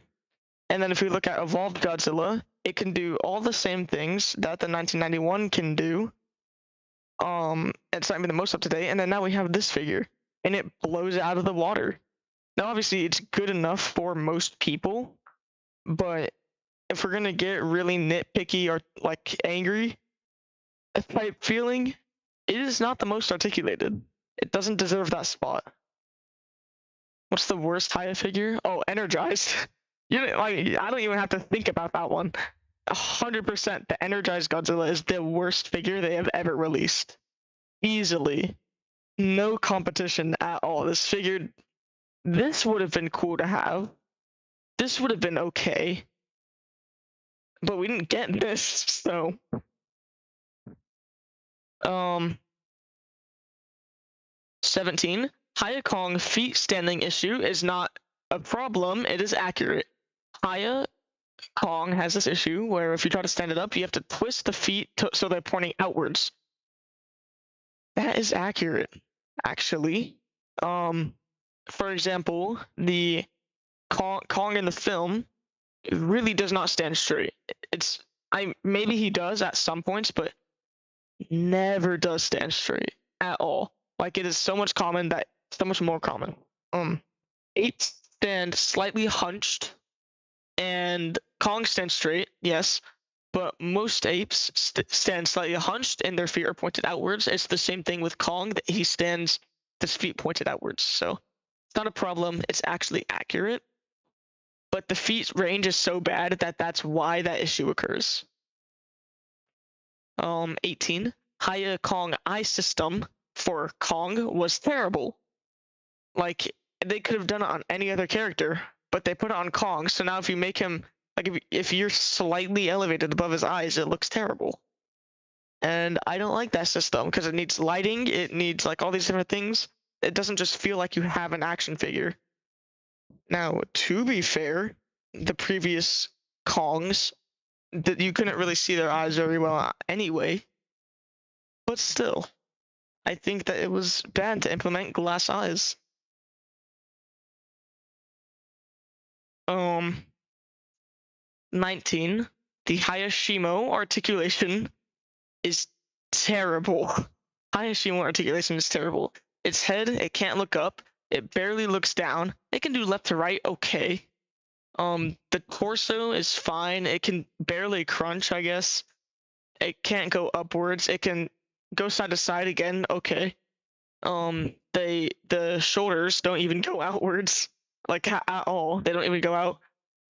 And then if we look at Evolved Godzilla, it can do all the same things that the 1991 can do. It's not even the most up to date. And then now we have this figure, and it blows out of the water. Now, obviously, it's good enough for most people, but if we're gonna get really nitpicky or like angry type feeling, it is not the most articulated. It doesn't deserve that spot. What's the worst Haya figure? Oh, Energized. You know, like, I don't even have to think about that one. 100%, the Energized Godzilla is the worst figure they have ever released. Easily. No competition at all. This would have been cool to have. This would have been okay. But we didn't get this, so. 17. Haya Kong feet standing issue is not a problem, it is accurate. Haya Kong has this issue where if you try to stand it up, you have to twist the feet so they're pointing outwards. That is accurate, actually. For example, the Kong in the film really does not stand straight. Maybe he does at some points, but never does stand straight at all. Like, it is so much more common. Apes stand slightly hunched, and Kong stands straight, yes, but most apes stand slightly hunched and their feet are pointed outwards. It's the same thing with Kong, that he stands his feet pointed outwards. So it's not a problem, it's actually accurate. But the feet range is so bad that that's why that issue occurs. 18. Haya Kong eye system for Kong was terrible. Like, they could have done it on any other character, but they put it on Kong. So now if you make him, like, if you're slightly elevated above his eyes, it looks terrible. And I don't like that system because it needs lighting, it needs like all these different things. It doesn't just feel like you have an action figure. Now, to be fair, the previous Kongs, that you couldn't really see their eyes very well anyway. But still, I think that it was bad to implement glass eyes. 19. The Hayashimo articulation is terrible. Hayashimo articulation is terrible. Its head, it can't look up. It barely looks down. It can do left to right, okay. The torso is fine. It can barely crunch, I guess. It can't go upwards. It can go side to side again, okay. The shoulders don't even go outwards, like at all. They don't even go out.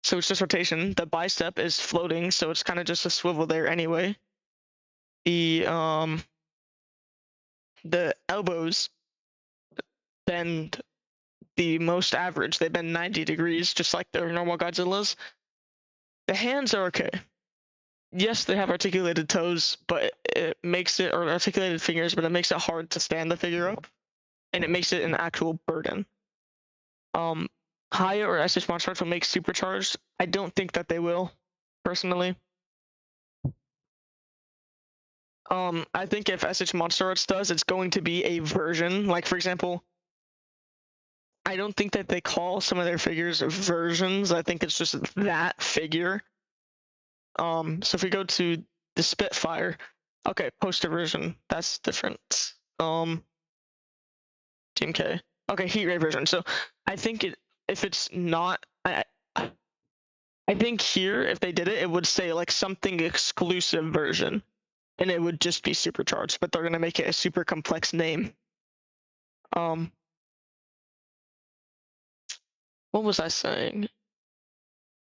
So it's just rotation. The bicep is floating, so it's kind of just a swivel there anyway. The elbows bend the most average. They bend 90 degrees, just like their normal Godzillas. The hands are okay. Yes, they have articulated toes, but it makes it, or articulated fingers, but it makes it hard to stand the figure up, and it makes it an actual burden. Haya or SH Monster Arts will make supercharged. I don't think that they will, personally. I think if SH Monster Arts does, it's going to be a version. Like, for example, I don't think that they call some of their figures versions. I think it's just that figure. So if we go to the Spitfire, okay, poster version, that's different. Team K, okay, Heat Ray version. So I think if it's not, I think here, if they did it, it would say like something exclusive version, and it would just be supercharged, but they're gonna make it a super complex name. What was I saying?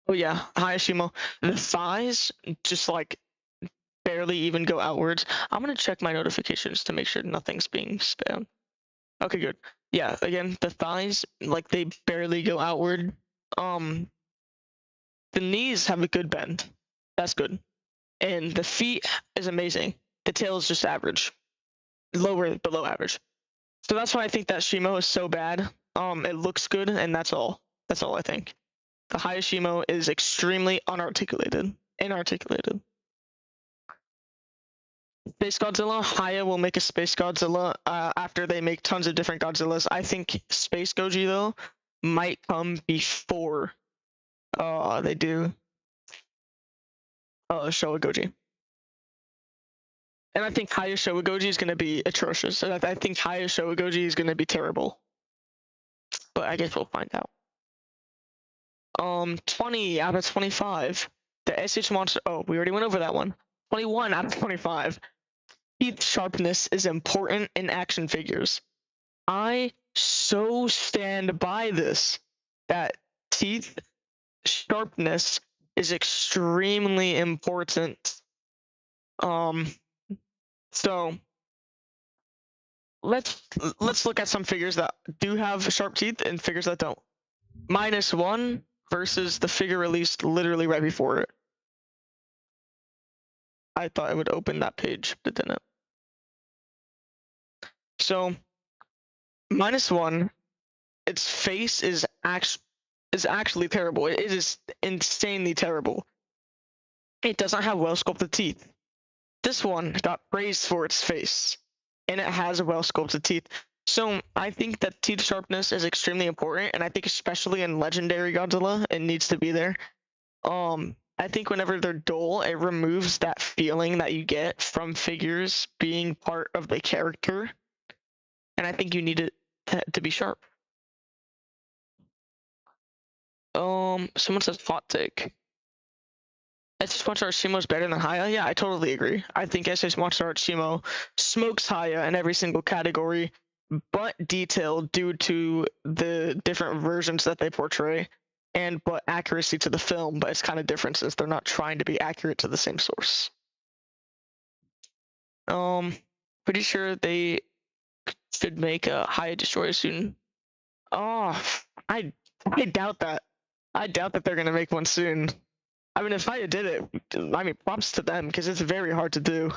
Oh yeah, Hayashimo. The thighs just like barely even go outwards. I'm gonna check my notifications to make sure nothing's being spammed. Okay, good. Yeah, again, the thighs, like they barely go outward. The knees have a good bend. That's good. And the feet is amazing. The tail is just average. Lower below average. So that's why I think that Shimo is so bad. It looks good, and that's all. That's all I think. The Hayashimo is extremely inarticulated. Space Godzilla, Haya will make a Space Godzilla after they make tons of different Godzillas. I think Space Goji, though, might come before they do Showa Goji. And I think Haya Showa Goji is going to be atrocious. And I think Haya Showa Goji is going to be terrible. But I guess we'll find out. 20 out of 25. The SH Monster... Oh, we already went over that one. 21 out of 25. Teeth sharpness is important in action figures. I so stand by this. That teeth sharpness is extremely important. So let's look at some figures that do have sharp teeth and figures that don't. -1 versus the figure released literally right before it. I thought it would open that page, but it didn't. So -1, its face is actually terrible. It is insanely terrible. It doesn't have well sculpted teeth. This one got praised for its face, and it has well sculpted teeth. So I think that teeth sharpness is extremely important, and I think especially in Legendary Godzilla, it needs to be there. I think whenever they're dull, it removes that feeling that you get from figures being part of the character, and I think you need it to be sharp. Someone says hot take. SS Monster Art Shimo is better than Haya? Yeah, I totally agree. I think SS Monster Art Shimo smokes Haya in every single category, but detailed due to the different versions that they portray, but accuracy to the film, but it's kind of different since they're not trying to be accurate to the same source. Pretty sure they should make a Haya Destroyer soon. Oh, I doubt that. I doubt that they're gonna make one soon. I mean, if Haya did it, I mean, props to them, because it's very hard to do.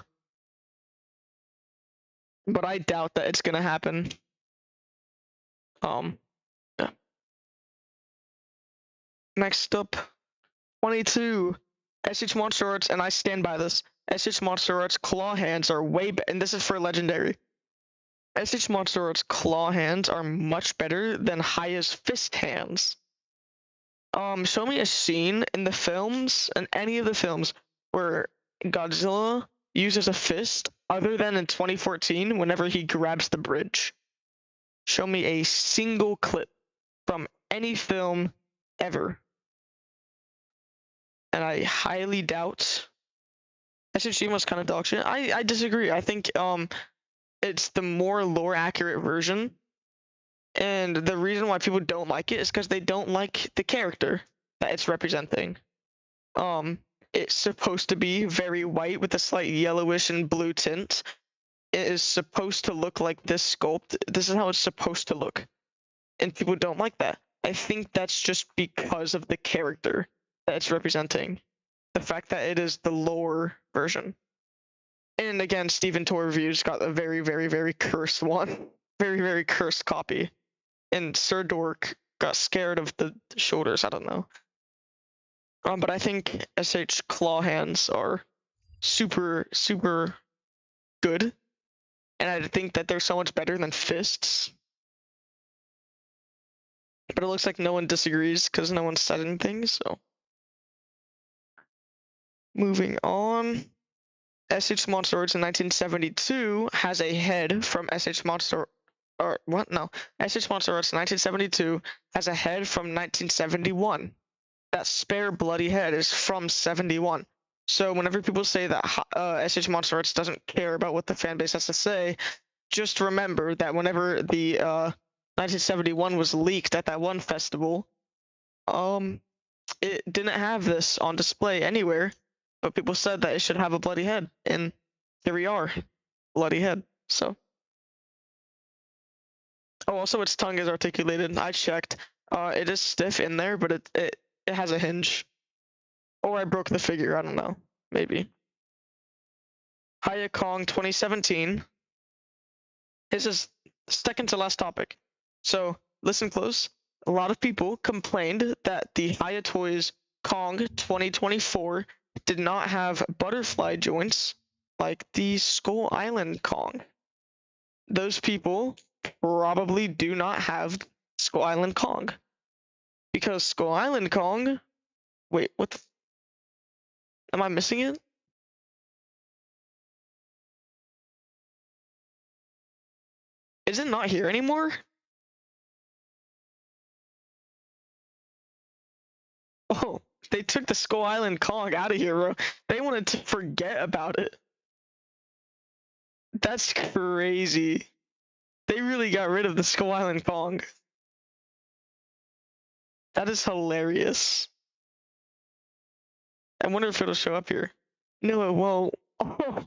But I doubt that it's gonna happen. Yeah. Next up, 22. SH Monster Arts, and I stand by this. SH Monster Arts claw hands are way better, and this is for Legendary. SH Monster Arts claw hands are much better than Haya's fist hands. Show me a scene in the films, in any of the films, where Godzilla uses a fist, other than in 2014, whenever he grabs the bridge. Show me a single clip from any film ever. And I highly doubt. SHG was kind of dog shit. I disagree. I think it's the more lore accurate version. And the reason why people don't like it is because they don't like the character that it's representing. It's supposed to be very white with a slight yellowish and blue tint. It is supposed to look like this sculpt. This is how it's supposed to look. And people don't like that. I think that's just because of the character that it's representing. The fact that it is the lore version. And again, Stephen Tor Reviews got a very, very, very cursed one. Very, very cursed copy. And Sir Dork got scared of the shoulders. I don't know. But I think SH claw hands are super, super good. And I think that they're so much better than fists. But it looks like no one disagrees because no one said anything, so. Moving on. SH Monster Arts in 1972 has a head from SH Monster... Or what? No. SH Monster Arts 1972 has a head from 1971. that spare bloody head is from 71. So whenever people say that SH Monster Arts doesn't care about what the fan base has to say, just remember that whenever the 1971 was leaked at that one festival, it didn't have this on display anywhere, but people said that it should have a bloody head, and here we are, bloody head. So, oh, also its tongue is articulated. I checked. It is stiff in there, but it has a hinge. Or I broke the figure. I don't know. Maybe. Haya Kong 2017. This is second to last topic. So listen close. A lot of people complained that the Haya Toys Kong 2024 did not have butterfly joints like the Skull Island Kong. Those people probably do not have Skull Island Kong. Because Skull Island Kong... Wait, what the... Am I missing it? Is it not here anymore? Oh, they took the Skull Island Kong out of here, bro. They wanted to forget about it. That's crazy. They really got rid of the Skull Island Kong. That is hilarious. I wonder if it'll show up here. No, it won't. Oh,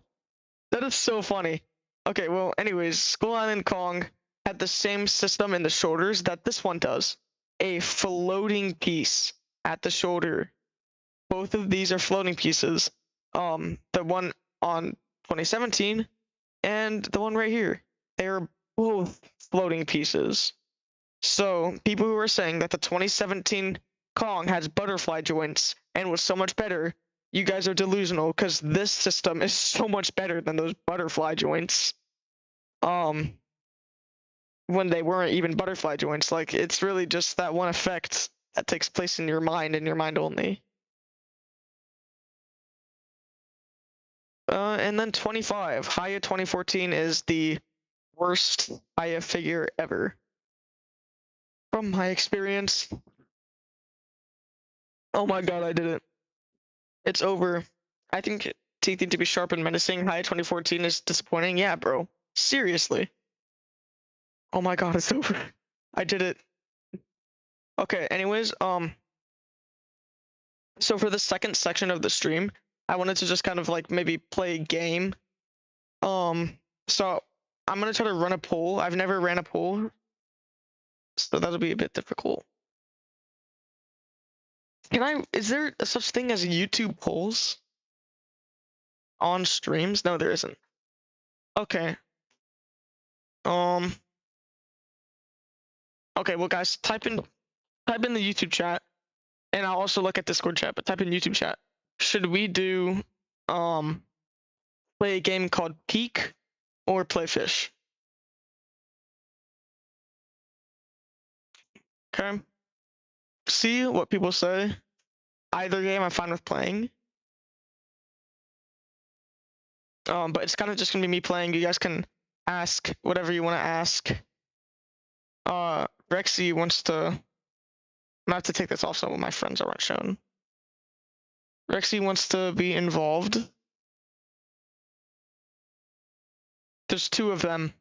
that is so funny. Okay, well, anyways, Skull Island Kong had the same system in the shoulders that this one does. A floating piece at the shoulder. Both of these are floating pieces. The one on 2017 and the one right here. They're both floating pieces. So people who are saying that the 2017 Kong has butterfly joints and was so much better, you guys are delusional because this system is so much better than those butterfly joints. When they weren't even butterfly joints, like it's really just that one effect that takes place in your mind and your mind only. And then 25, Haya 2014 is the worst Haya figure ever. From my experience. Oh my god, I did it. It's over. I think Teeth Need to Be Sharp and Menacing Haya 2014 is disappointing. Yeah, bro. Seriously. Oh my god, it's over. I did it. Okay, anyways, so for the second section of the stream, I wanted to just kind of like maybe play a game. So I'm gonna try to run a poll. I've never ran a poll, so that'll be a bit difficult. Is there a such thing as YouTube polls on streams? No, there isn't. Okay. Okay, well guys, type in the YouTube chat, and I'll also look at Discord chat, but type in YouTube chat. Should we do play a game called Peek or play Fish? Okay. See what people say. Either game I'm fine with playing. But it's kind of just gonna be me playing. You guys can ask whatever you want to ask. Rexy wants to... I'm gonna have to take this off so my friends aren't shown. Rexy wants to be involved. There's two of them.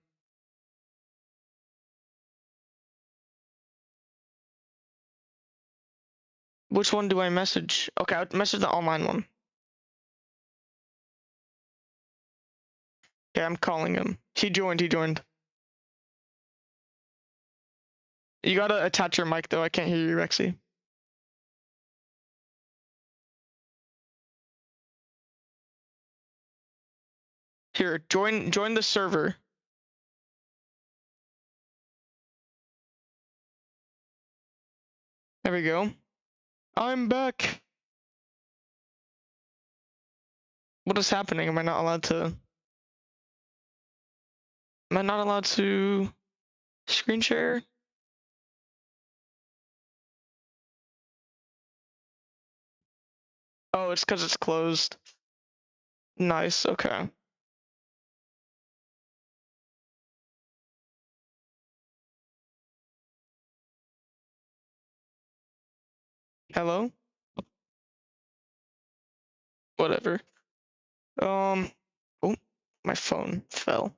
Which one do I message? Okay, I'll message the online one. Okay, I'm calling him. He joined. You gotta attach your mic though. I can't hear you, Rexy. Here, join the server. There we go. I'm back. What is happening? Am I not allowed to screen share? Oh, it's because it's closed. Nice, okay. Hello? whatever. Oh, my phone fell.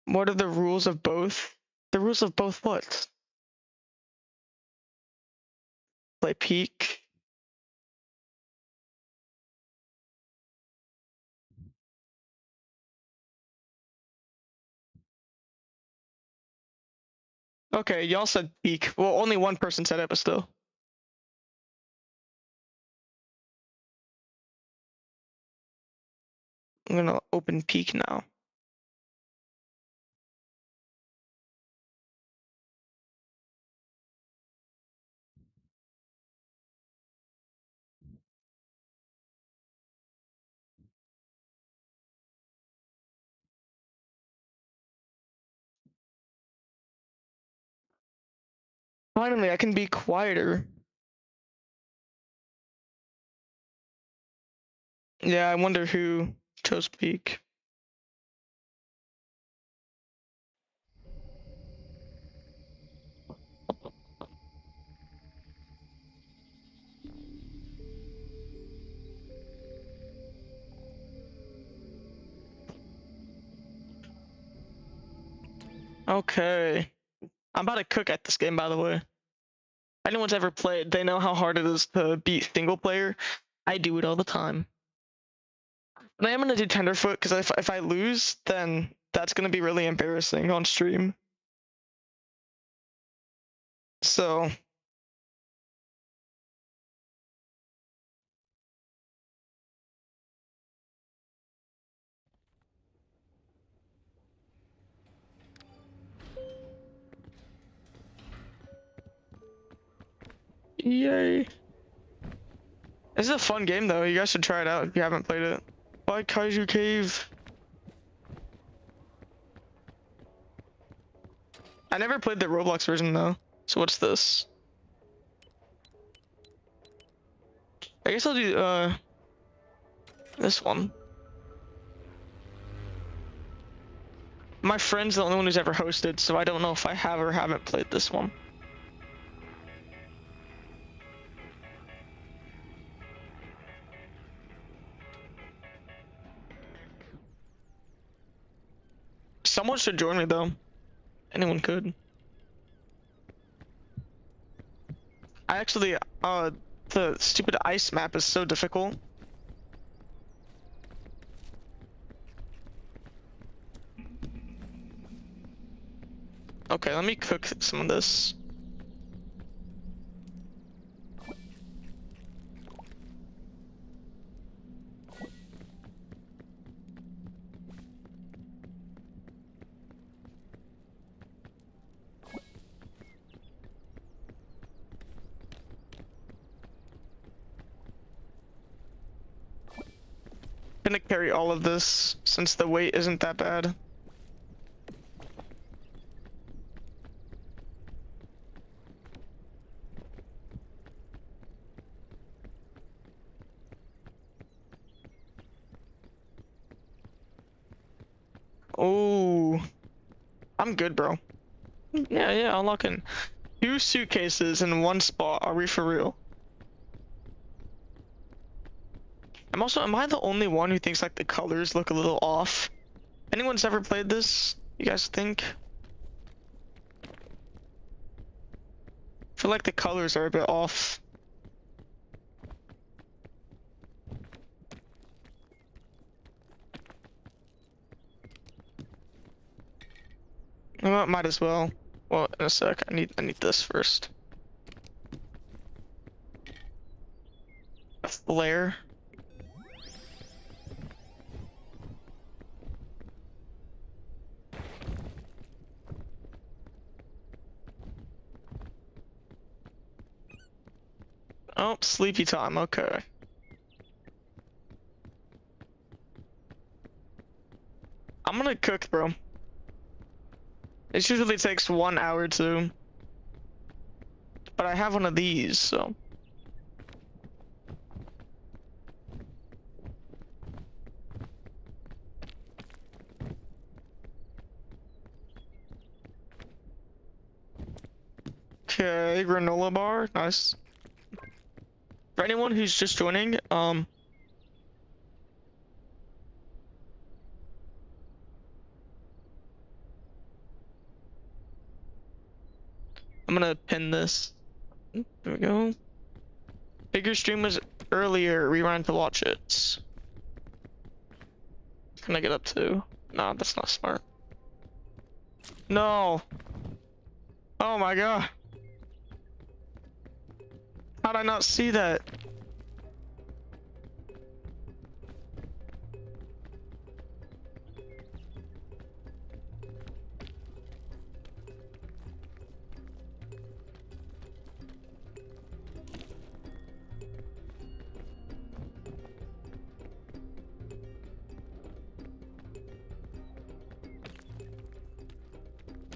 What are the rules of both? The rules of both what? Play peak. Okay, y'all said peak. Well, only one person said it, but still. I'm gonna open peak now. Finally, I can be quieter. Yeah, I wonder who chose peak. Okay. I'm about to cook at this game, by the way. If anyone's ever played, they know how hard it is to beat single player. I do it all the time. And I am gonna do Tenderfoot because if I lose, then that's gonna be really embarrassing on stream. So yay. This is a fun game though. You guys should try it out if you haven't played it. Bye, Kaiju Cave. I never played the Roblox version though. So what's this? I guess I'll do this one. My friend's the only one who's ever hosted, so I don't know if I have or haven't played this one. Someone should join me though. Anyone could. I actually, the stupid ice map is so difficult. Okay, let me cook some of this. I'm gonna carry all of this since the weight isn't that bad. Oh, I'm good, bro. Yeah, I'll lock in. 2 suitcases in 1 spot. Are we for real? Am I the only one who thinks like the colors look a little off? Anyone's ever played this? You guys think? I feel like the colors are a bit off. Well, might as well. Well, in a sec. I need this first. A flare. Oh, sleepy time. Okay. I'm gonna cook, bro. It usually takes 1 hour to. But I have one of these, so. Okay, granola bar. Nice. For anyone who's just joining, I'm gonna pin this. There we go. Bigger stream was earlier. We ran to watch it. Can I get up to? Nah, that's not smart. No. Oh my god. How'd I not see that?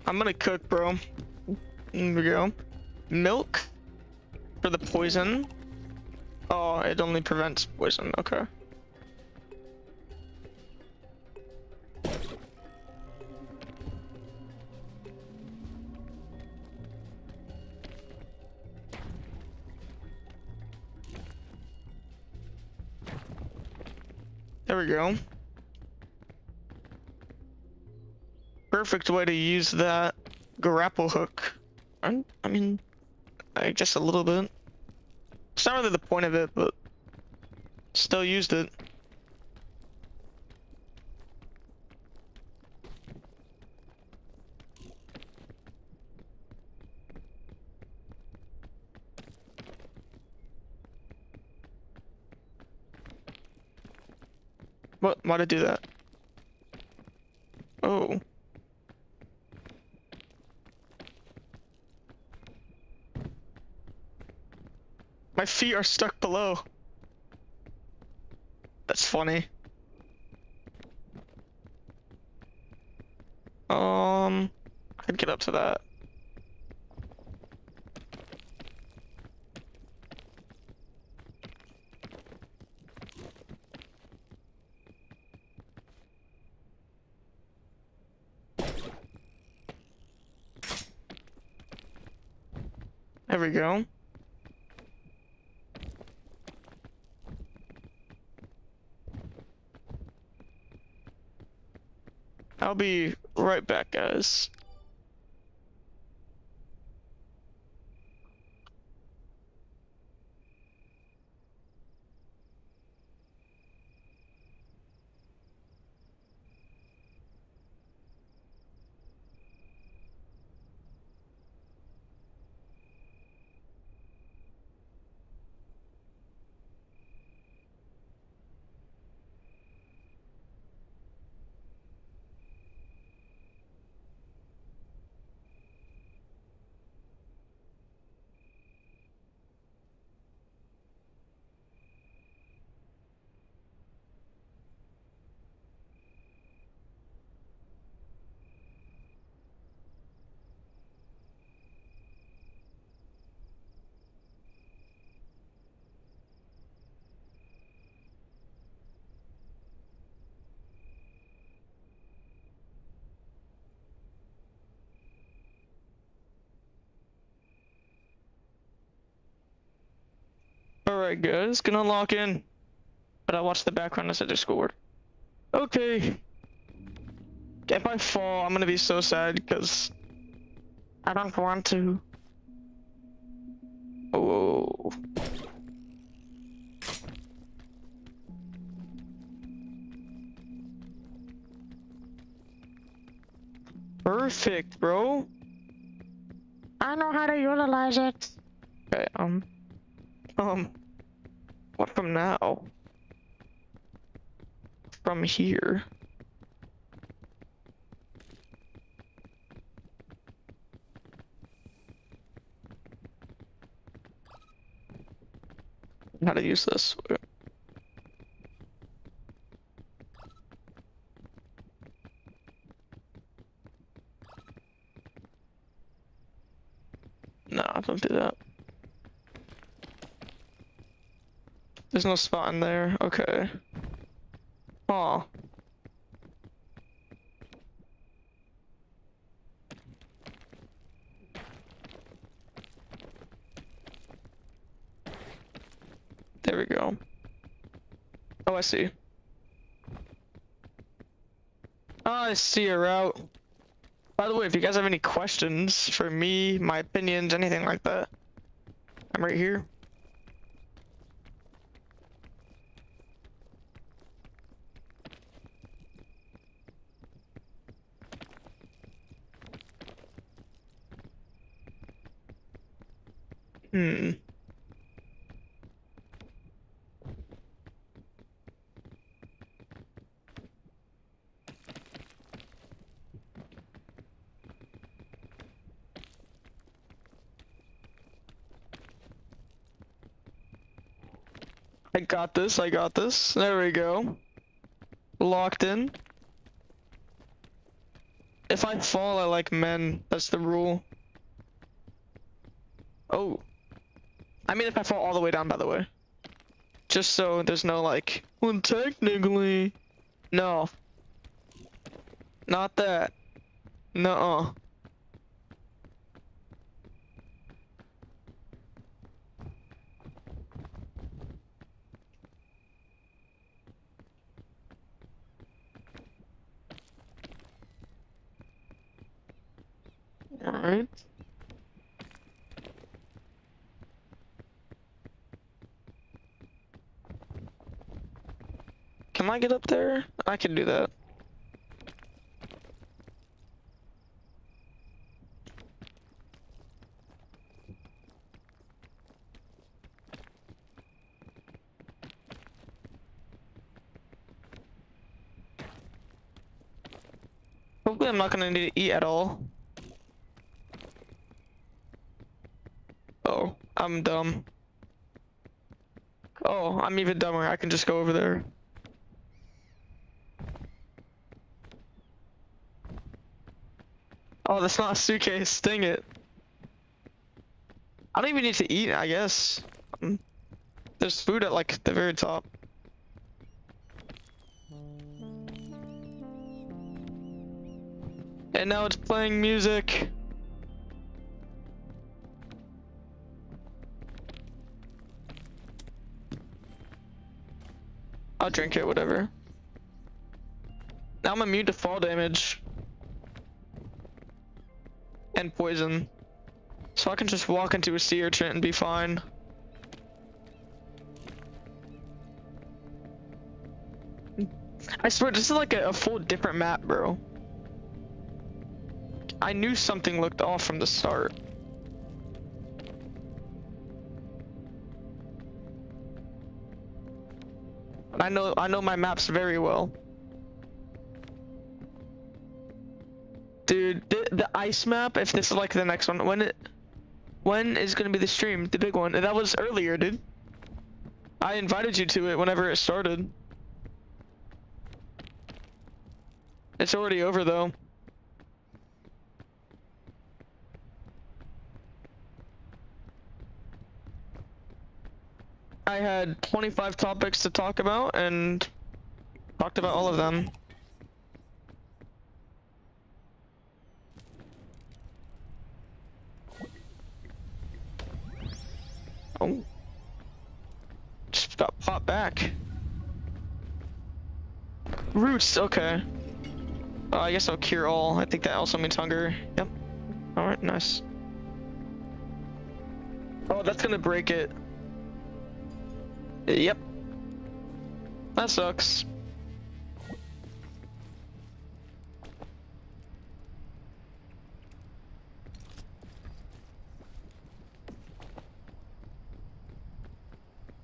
I'm gonna cook, bro. There we go. Milk for the poison. Oh, it only prevents poison. Okay. There we go. Perfect way to use that grapple hook. I mean, I guess a little bit. It's not really the point of it, but still used it. What? Why'd I do that? Oh. My feet are stuck below. That's funny. I could get up to that. There we go. I'll be right back, guys. Alright guys, gonna lock in. But I watch the background as I Discord. Okay. If I fall, I'm gonna be so sad because I don't want to. Oh. Perfect, bro. I know how to utilize it. Okay, what from now? From here. How to use this? No, don't do that. There's no spot in there. Okay. Aw. There we go. Oh, I see. Oh, I see a route. By the way, if you guys have any questions for me, my opinions, anything like that, I'm right here. I got this, I got this. There we go. Locked in. If I fall, I like men. That's the rule. Oh. I mean, if I fall all the way down, by the way. Just so there's no like, well, technically. No. Not that. Nuh-uh. Alright. Can I get up there? I can do that. Hopefully I'm not gonna need to eat at all. Oh, I'm dumb. Oh, I'm even dumber. I can just go over there. Oh, that's not a suitcase. Dang it. I don't even need to eat, I guess. There's food at like the very top. And now it's playing music. I'll drink it, whatever. Now I'm immune to fall damage. And poison. So I can just walk into a sea urchin and be fine. I swear, this is like a full different map, bro. I knew something looked off from the start. I know my maps very well. Dude, the ice map, if this is like the next one, when is gonna be the stream? The big one? That was earlier, dude. I invited you to it whenever it started. It's already over though. I had 25 topics to talk about and talked about all of them. Oh. Just got popped back. Roots, okay. I guess I'll cure all. I think that also means hunger. Yep. Alright, nice. Oh, that's gonna break it. Yep. That sucks.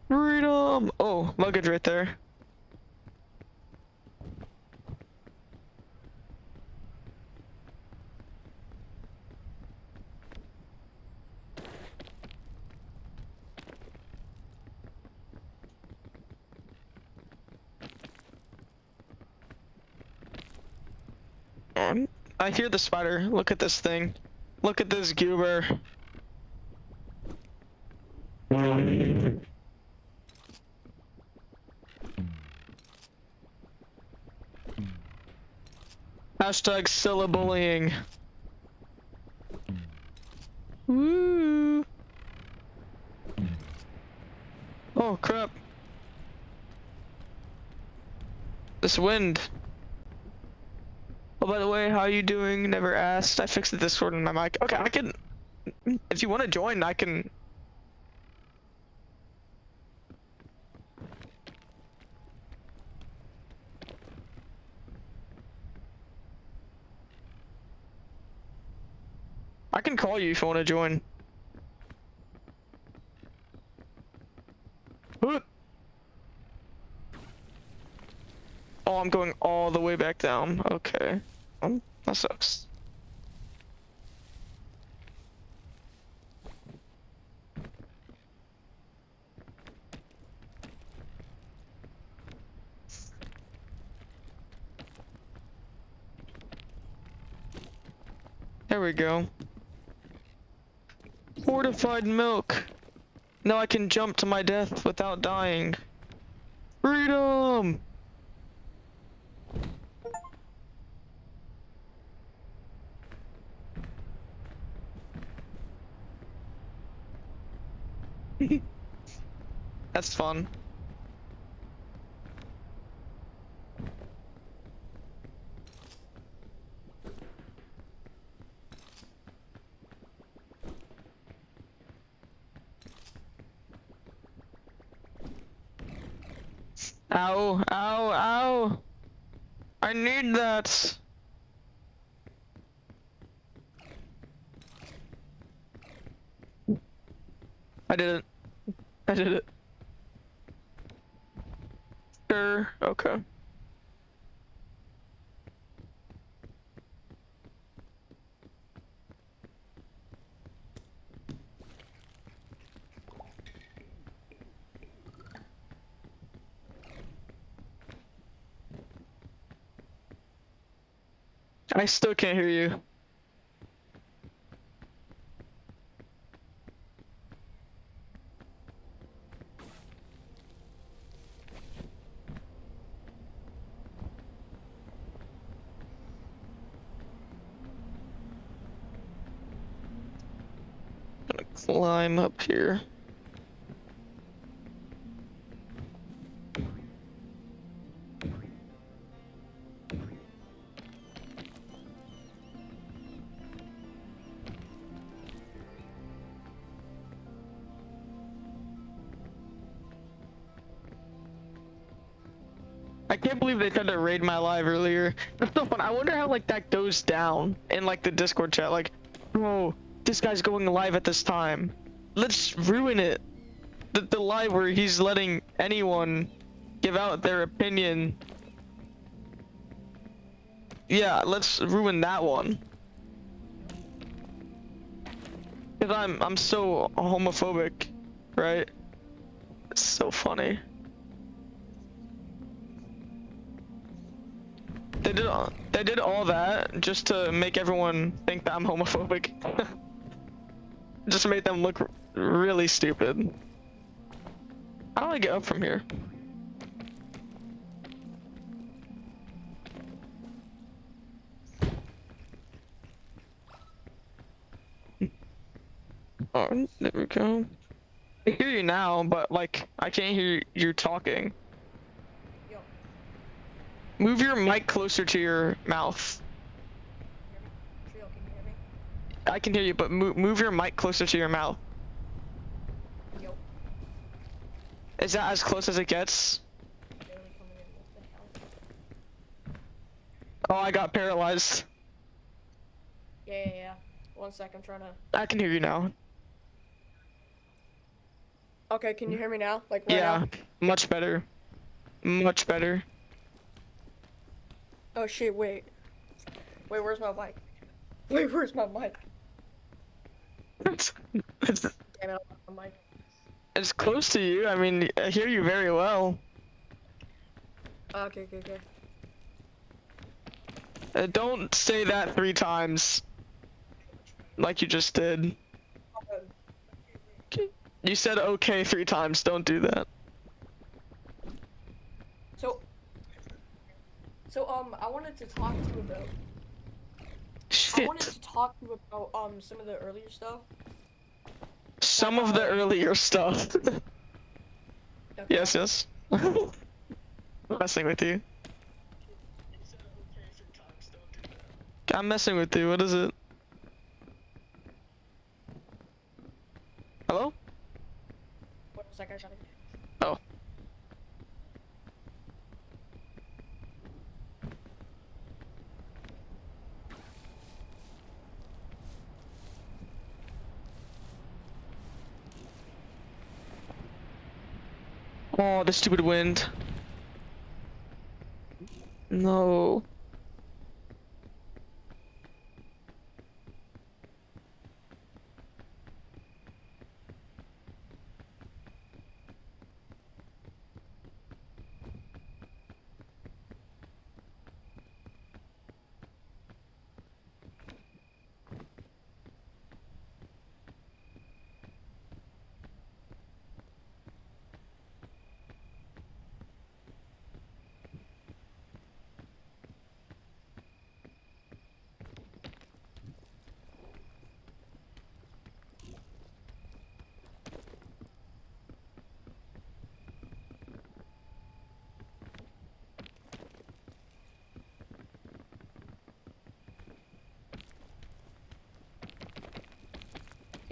Freedom! Oh, luggage right there. I hear the spider. Look at this thing. Look at this goober. Hashtag syllabullying. Woo! Oh crap. This wind. Oh, by the way, how are you doing? Never asked. I fixed the Discord in my mic. Okay, I can. If you want to join, I can. I can call you if you want to join. Oh, I'm going all the way back down. Okay. That sucks. There we go. Fortified milk. Now I can jump to my death without dying. Freedom! That's fun. Ow, ow, ow! I need that! I did it. I did it. Sure, okay. I still can't hear you. Gonna climb up here. I can't believe they tried to raid my live earlier. That's so fun. I wonder how like that goes down in like the Discord chat. Like, bro, this guy's going live at this time. Let's ruin it. The live where he's letting anyone give out their opinion. Yeah, let's ruin that one. Cause I'm so homophobic, right? It's so funny. They did all that just to make everyone think that I'm homophobic. Just made them look really stupid. How do I get up from here? Oh, there we go. I hear you now, but like I can't hear you talking. Move your mic closer to your mouth. Trio, can you hear me? I can hear you, but move your mic closer to your mouth. Yo. Is that as close as it gets? Barely coming in. What the hell? Oh, I got paralyzed. Yeah. 1 sec, I'm trying to. I can hear you now. Okay, can you hear me now? Like right Yeah, now? much better. Much better. Oh shit, wait. Wait, where's my mic? Wait, where's my mic? It's Damn it, I lost my mic. it's close to you. I mean, I hear you very well. Okay. Don't say that 3 times. Like you just did. You said okay 3 times. Don't do that. So, I wanted to talk to you about. Shit. I wanted to talk to you about some of the earlier stuff. Some of the earlier stuff. Okay. Yes. Messing with you. I'm messing with you. What is it? Hello? What was that guy shouting? Oh. Oh, the stupid wind. No.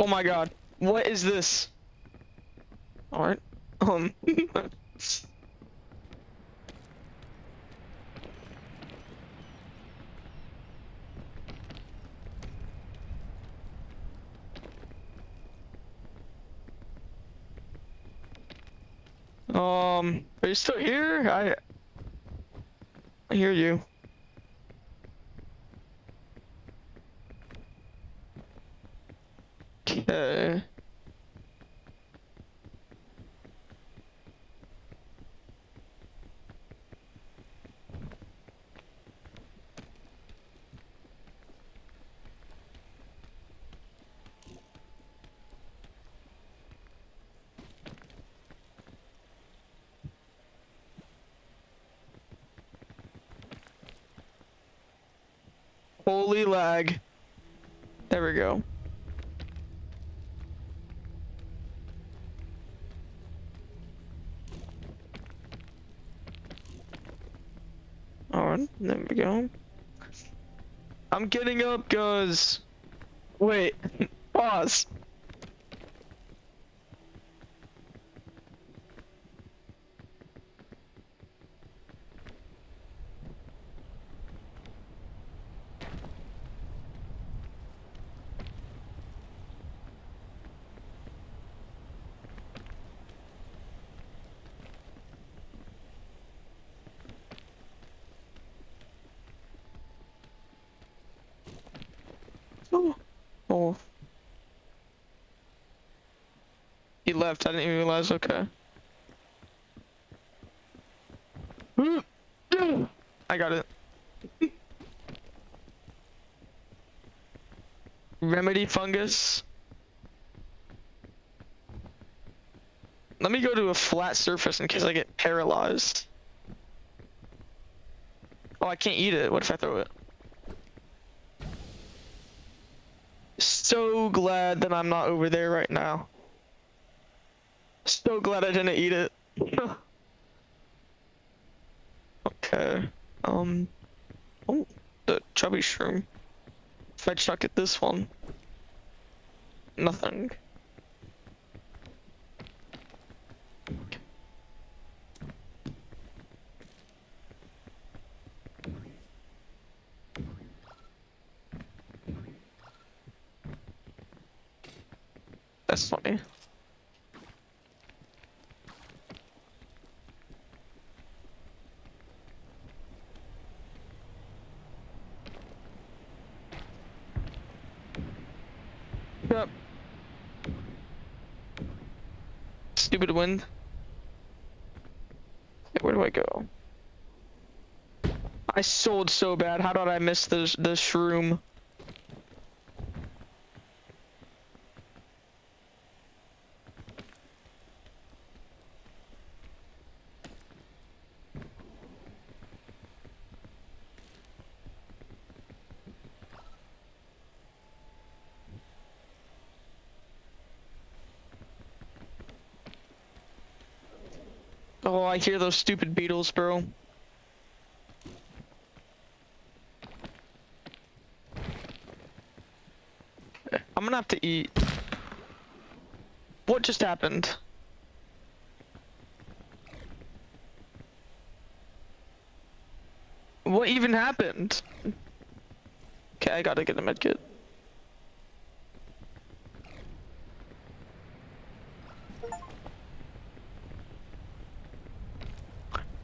Oh my god. What is this? Alright. Are you still here? I hear you. Okay. Holy lag. There we go. Alright, there we go. I'm getting up, guys. Wait, pause. Oh. Oh. He left, I didn't even realize, okay. I got it. Remedy fungus. Let me go to a flat surface in case I get paralyzed. Oh, I can't eat it. What if I throw it? So glad that I'm not over there right now. So glad I didn't eat it. Okay. Oh, the chubby shroom. If I chuck at this one. Nothing. That's funny. Yep. Stupid wind. Okay, where do I go? I sold so bad. How did I miss the shroom? Oh, I hear those stupid beetles, bro. I'm gonna have to eat. What just happened? What even happened? Okay, I gotta get a medkit.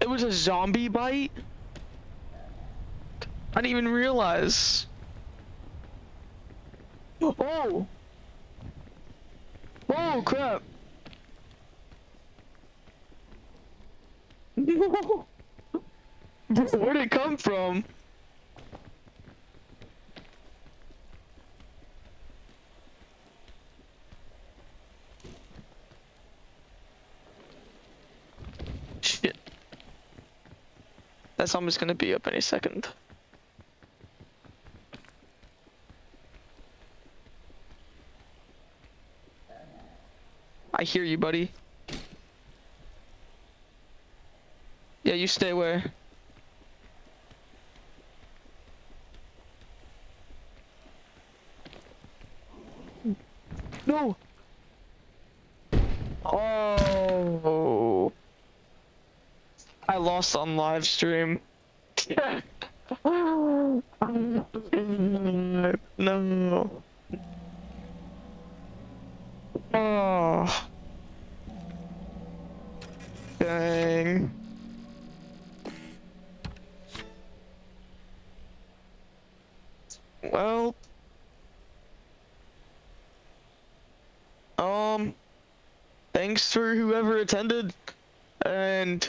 It was a zombie bite? I didn't even realize. Oh! Oh crap! No! Where'd it come from? Shit. That zombie's gonna be up any second. I hear you, buddy. Yeah, you stay away. No! Oh! I lost on live stream. No. Oh. Dang. Well. Thanks for whoever attended, and